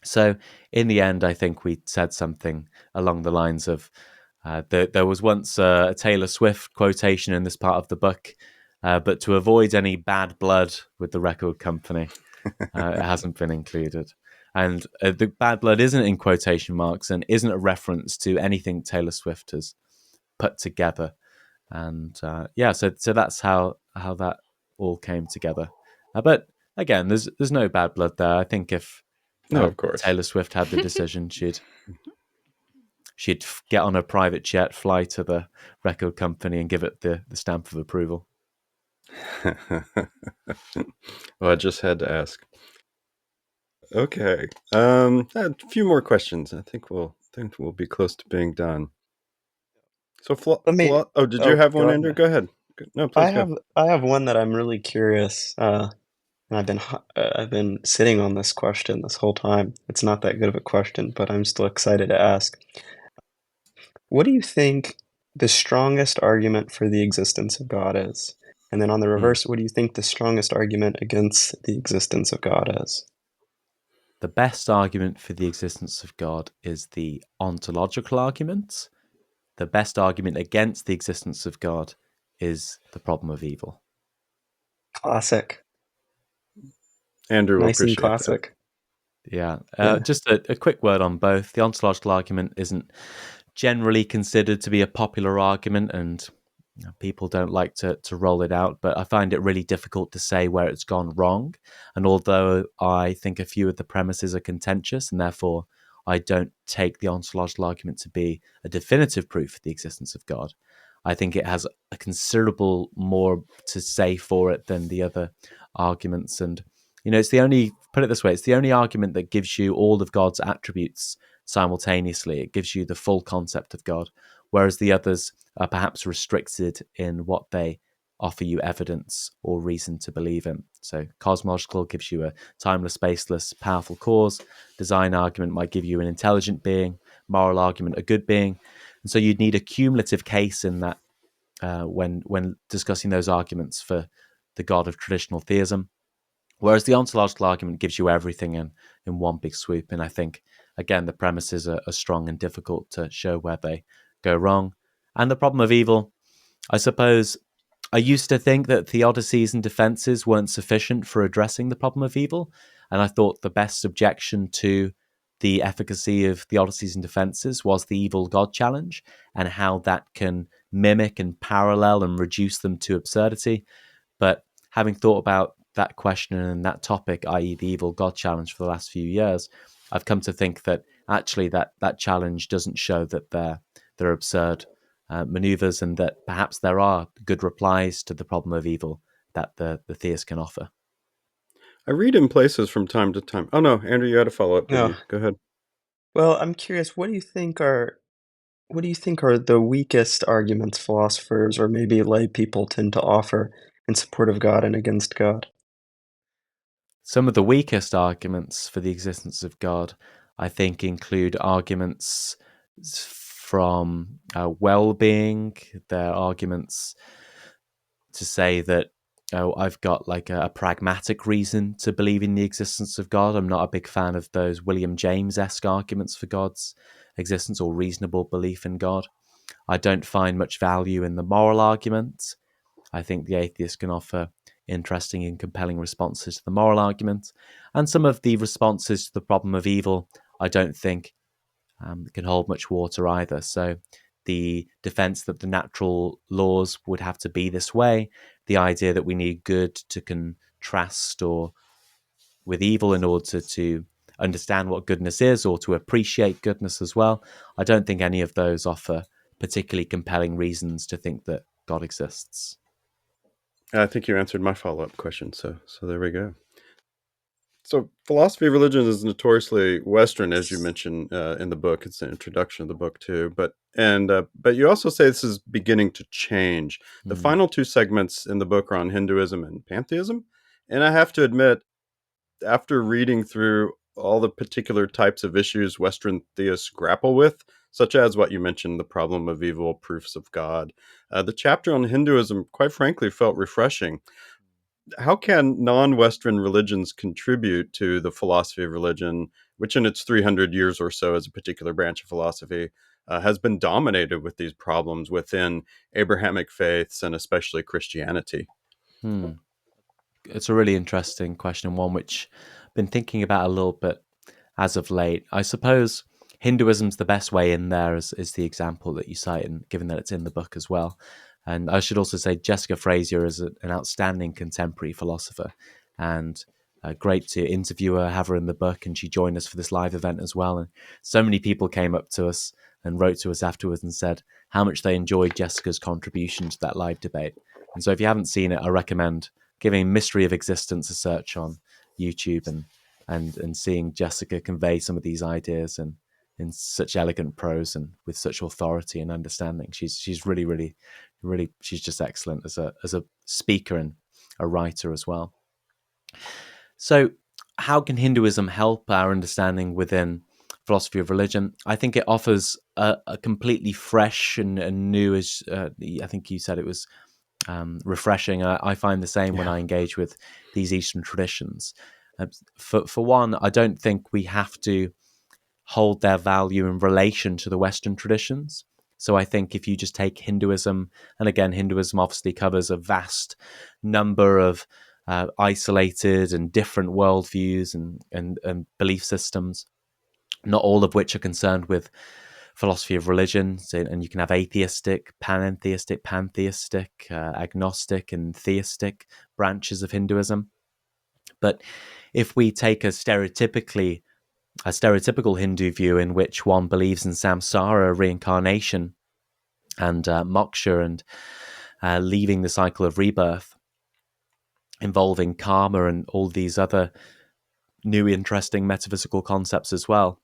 So in the end, I think we said something along the lines of there was once a Taylor Swift quotation in this part of the book, but to avoid any bad blood with the record company, it hasn't been included. And the bad blood isn't in quotation marks and isn't a reference to anything Taylor Swift has put together. And so that's how that all came together. But again, there's no bad blood there. I think if No, of course. Taylor Swift had the decision, she'd get on a private jet, fly to the record company, and give it the stamp of approval. Well, I just had to ask. Okay, a few more questions. I think we'll be close to being done. So, did you have one, Andrew? Go ahead. No, please go. I have one that I'm really curious, and I've been sitting on this question this whole time. It's not that good of a question, but I'm still excited to ask. What do you think the strongest argument for the existence of God is? And then on the reverse, what do you think the strongest argument against the existence of God is? The best argument for the existence of God is the ontological argument. The best argument against the existence of God is the problem of evil. Classic. Andrew will Nice and appreciate classic. Yeah. Just a quick word on both. The ontological argument isn't generally considered to be a popular argument, and people don't like to roll it out, but I find it really difficult to say where it's gone wrong. And although I think a few of the premises are contentious, and therefore I don't take the ontological argument to be a definitive proof of the existence of God, I think it has a considerable more to say for it than the other arguments. And it's the only, put it this way, it's the only argument that gives you all of God's attributes simultaneously. It gives you the full concept of God, whereas the others are perhaps restricted in what they offer you evidence or reason to believe in. So cosmological gives you a timeless, spaceless, powerful cause. Design argument might give you an intelligent being. Moral argument, a good being. And so you'd need a cumulative case in that when discussing those arguments for the God of traditional theism. Whereas the ontological argument gives you everything in one big swoop. And I think, again, the premises are strong and difficult to show where they go wrong. And the problem of evil, I suppose, I used to think that theodicies and defenses weren't sufficient for addressing the problem of evil. And I thought the best objection to the efficacy of theodicies and defenses was the evil God challenge and how that can mimic and parallel and reduce them to absurdity. But having thought about that question and that topic, i.e. the evil God challenge, for the last few years, I've come to think that actually that challenge doesn't show that they're absurd maneuvers, and that perhaps there are good replies to the problem of evil that the theist can offer. I read in places from time to time. Oh no, Andrew, you had a follow up, didn't No. you? Go ahead. Well, I'm curious, what do you think are the weakest arguments philosophers or maybe lay people tend to offer in support of God and against God? Some of the weakest arguments for the existence of God, I think, include arguments from well-being. They're arguments to say that I've got like a pragmatic reason to believe in the existence of God. I'm not a big fan of those William James-esque arguments for God's existence or reasonable belief in God. I don't find much value in the moral argument. I think the atheist can offer interesting and compelling responses to the moral argument. And some of the responses to the problem of evil, I don't think can hold much water either. So the defense that the natural laws would have to be this way, the idea that we need good to contrast or with evil in order to understand what goodness is or to appreciate goodness as well, I don't think any of those offer particularly compelling reasons to think that God exists. I think you answered my follow-up question, so there we go. So philosophy of religion is notoriously Western, as you mentioned in the book. It's the introduction of the book too. But you also say this is beginning to change. The final two segments in the book are on Hinduism and pantheism. And I have to admit, after reading through all the particular types of issues Western theists grapple with, such as what you mentioned, the problem of evil, proofs of God, the chapter on Hinduism, quite frankly, felt refreshing. How can non-Western religions contribute to the philosophy of religion, which in its 300 years or so as a particular branch of philosophy has been dominated with these problems within Abrahamic faiths and especially Christianity? Hmm. It's a really interesting question, and one which I've been thinking about a little bit as of late. I suppose Hinduism's the best way in there is the example that you cite, and given that it's in the book as well. And I should also say Jessica Frazier is an outstanding contemporary philosopher, and great to interview her, have her in the book, and she joined us for this live event as well. And so many people came up to us and wrote to us afterwards and said how much they enjoyed Jessica's contribution to that live debate. And so if you haven't seen it, I recommend giving Mystery of Existence a search on YouTube and seeing Jessica convey some of these ideas and in such elegant prose and with such authority and understanding. She's really she's just excellent as a speaker and a writer as well. So how can Hinduism help our understanding within philosophy of religion? I think it offers a completely fresh and new, as I think you said, it was refreshing. I find the same when I engage with these Eastern traditions. For one, I don't think we have to hold their value in relation to the Western traditions. So I think if you just take Hinduism, and again, Hinduism obviously covers a vast number of isolated and different worldviews and belief systems, not all of which are concerned with philosophy of religion. So, and you can have atheistic, pantheistic, agnostic, and theistic branches of Hinduism. But if we take a stereotypical Hindu view in which one believes in samsara, reincarnation, and moksha, and leaving the cycle of rebirth, involving karma and all these other new interesting metaphysical concepts as well,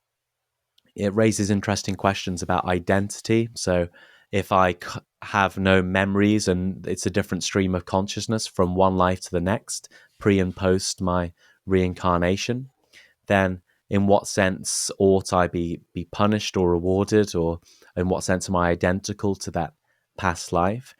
it raises interesting questions about identity. So if I have no memories and it's a different stream of consciousness from one life to the next, pre and post my reincarnation, then in what sense ought I be punished or rewarded, or in what sense am I identical to that past life?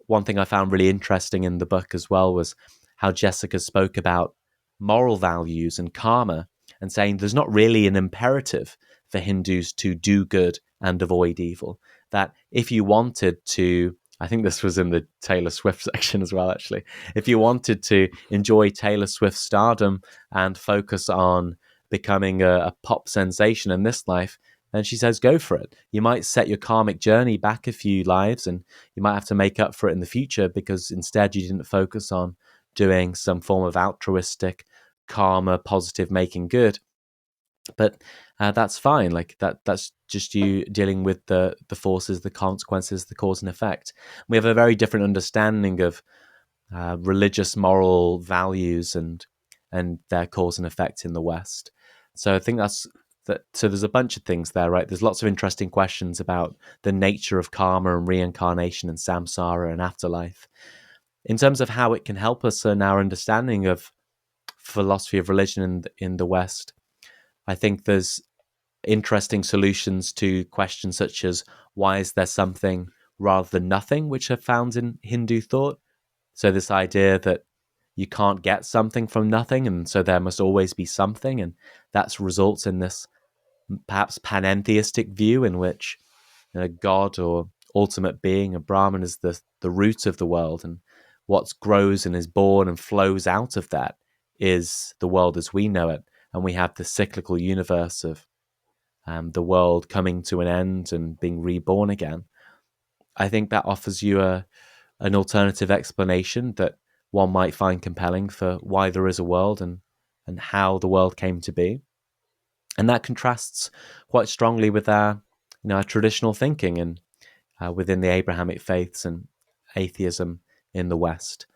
One thing I found really interesting in the book as well was how Jessica spoke about moral values and karma, and saying there's not really an imperative for Hindus to do good and avoid evil. That if you wanted to, I think this was in the Taylor Swift section as well, actually, if you wanted to enjoy Taylor Swift's stardom and focus on becoming a pop sensation in this life, then she says go for it. You might set your karmic journey back a few lives, and you might have to make up for it in the future because instead you didn't focus on doing some form of altruistic karma, positive, making good. But that's fine. Like that's just you dealing with the forces, the consequences, the cause and effect. We have a very different understanding of religious moral values and their cause and effect in the West. So I think that's that. So there's a bunch of things there, right? There's lots of interesting questions about the nature of karma and reincarnation and samsara and afterlife. In terms of how it can help us in our understanding of philosophy of religion in the West, I think there's interesting solutions to questions such as why is there something rather than nothing, which are found in Hindu thought. So this idea that you can't get something from nothing, and so there must always be something, and that results in this perhaps panentheistic view in which God or ultimate being, a Brahman, is the root of the world, and what grows and is born and flows out of that is the world as we know it. And we have the cyclical universe of the world coming to an end and being reborn again. I think that offers you an alternative explanation that one might find compelling for why there is a world and how the world came to be. And that contrasts quite strongly with our traditional thinking and within the Abrahamic faiths and atheism in the West.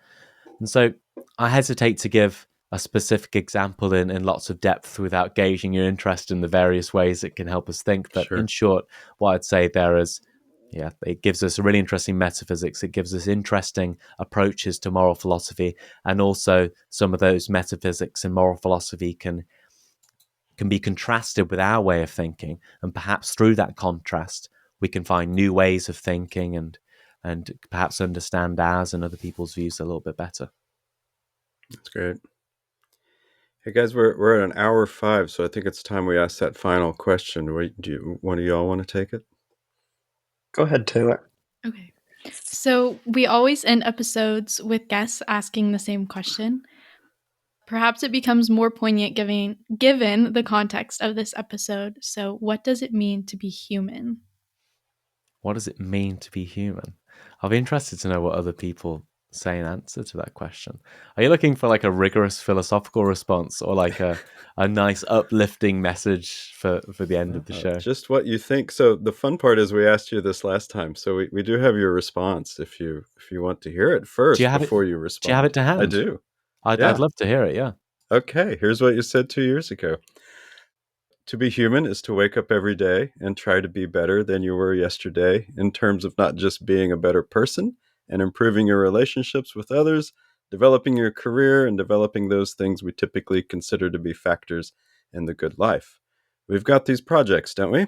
And so I hesitate to give a specific example in lots of depth without gauging your interest in the various ways it can help us think. But Sure. in short, what I'd say there is Yeah, it gives us a really interesting metaphysics. It gives us interesting approaches to moral philosophy, and also some of those metaphysics and moral philosophy can be contrasted with our way of thinking, and perhaps through that contrast, we can find new ways of thinking and perhaps understand ours and other people's views a little bit better. That's great. Hey guys, we're at an hour 5, so I think it's time we ask that final question. One of y'all want to take it? Go ahead, Taylor. Okay. So we always end episodes with guests asking the same question. Perhaps it becomes more poignant given the context of this episode. So, what does it mean to be human? What does it mean to be human? I'll be interested to know what other people say in answer to that question. Are you looking for like a rigorous philosophical response, or like a nice uplifting message for the end of the show? Just what you think. So the fun part is we asked you this last time, so we do have your response if you want to hear it first before you respond. Do you have it to hand? I do. I'd love to hear it, yeah. Okay, here's what you said 2 years ago. To be human is to wake up every day and try to be better than you were yesterday, in terms of not just being a better person and improving your relationships with others, developing your career, and developing those things we typically consider to be factors in the good life. We've got these projects, don't we?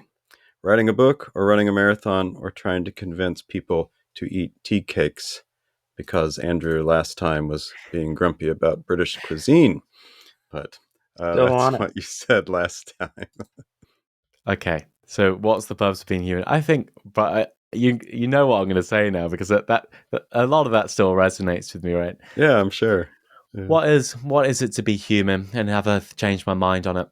Writing a book or running a marathon or trying to convince people to eat tea cakes, because Andrew last time was being grumpy about British cuisine. But that's what you said last time. Okay, so what's the purpose of being human? I think, but you know what I'm going to say now, because that a lot of that still resonates with me, right? Yeah, I'm sure. Yeah. What is it to be human? And have I changed my mind on it?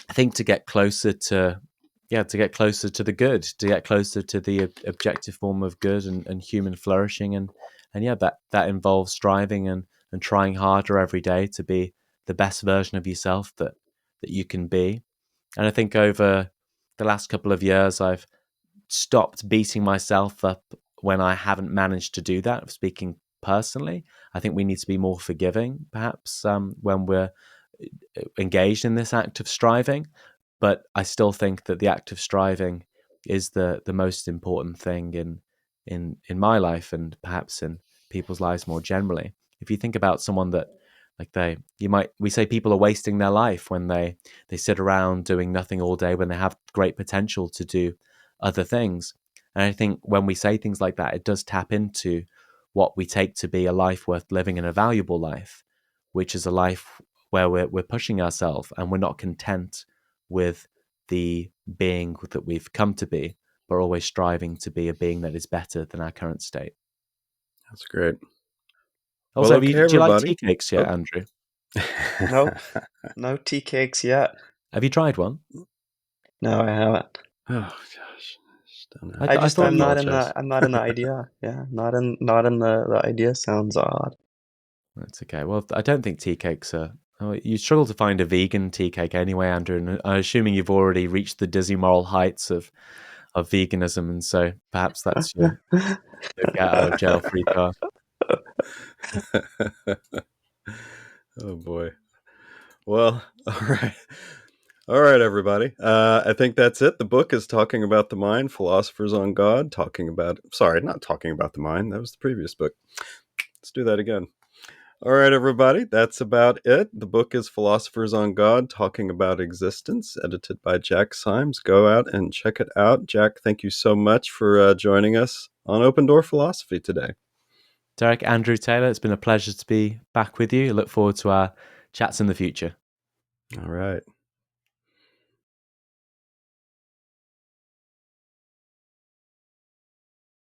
I think to get closer to the good, to get closer to the objective form of good and human flourishing, and yeah, that involves striving and trying harder every day to be the best version of yourself that you can be. And I think over the last couple of years, I've stopped beating myself up when I haven't managed to do that. Speaking personally, I think we need to be more forgiving, perhaps, when we're engaged in this act of striving. But I still think that the act of striving is the most important thing in my life, and perhaps in people's lives more generally. If you think about someone that, like, we say people are wasting their life when they sit around doing nothing all day, when they have great potential to do other things. And I think when we say things like that, it does tap into what we take to be a life worth living and a valuable life, which is a life where we're pushing ourselves and we're not content with the being that we've come to be, but always striving to be a being that is better than our current state. That's great. Also, well, okay, do you like tea everybody. cakes yet, Andrew? Nope. No tea cakes yet. Have you tried one? No, I haven't. Oh gosh. I'm not in the idea. Yeah, not in the idea sounds odd. That's okay. Well, I don't think tea cakes are. Oh, you struggle to find a vegan tea cake anyway, Andrew. And I'm assuming you've already reached the dizzy moral heights of veganism, and so perhaps that's your get out of jail free card. Oh boy. Well, all right, everybody. I think that's it. The book is talking about the mind, Philosophers on God, not talking about the mind. That was the previous book. Let's do that again. All right, everybody. That's about it. The book is Philosophers on God, Talking About Existence, edited by Jack Symes. Go out and check it out. Jack, thank you so much for joining us on Open Door Philosophy today. Derek, Andrew, Taylor, it's been a pleasure to be back with you. I look forward to our chats in the future. All right.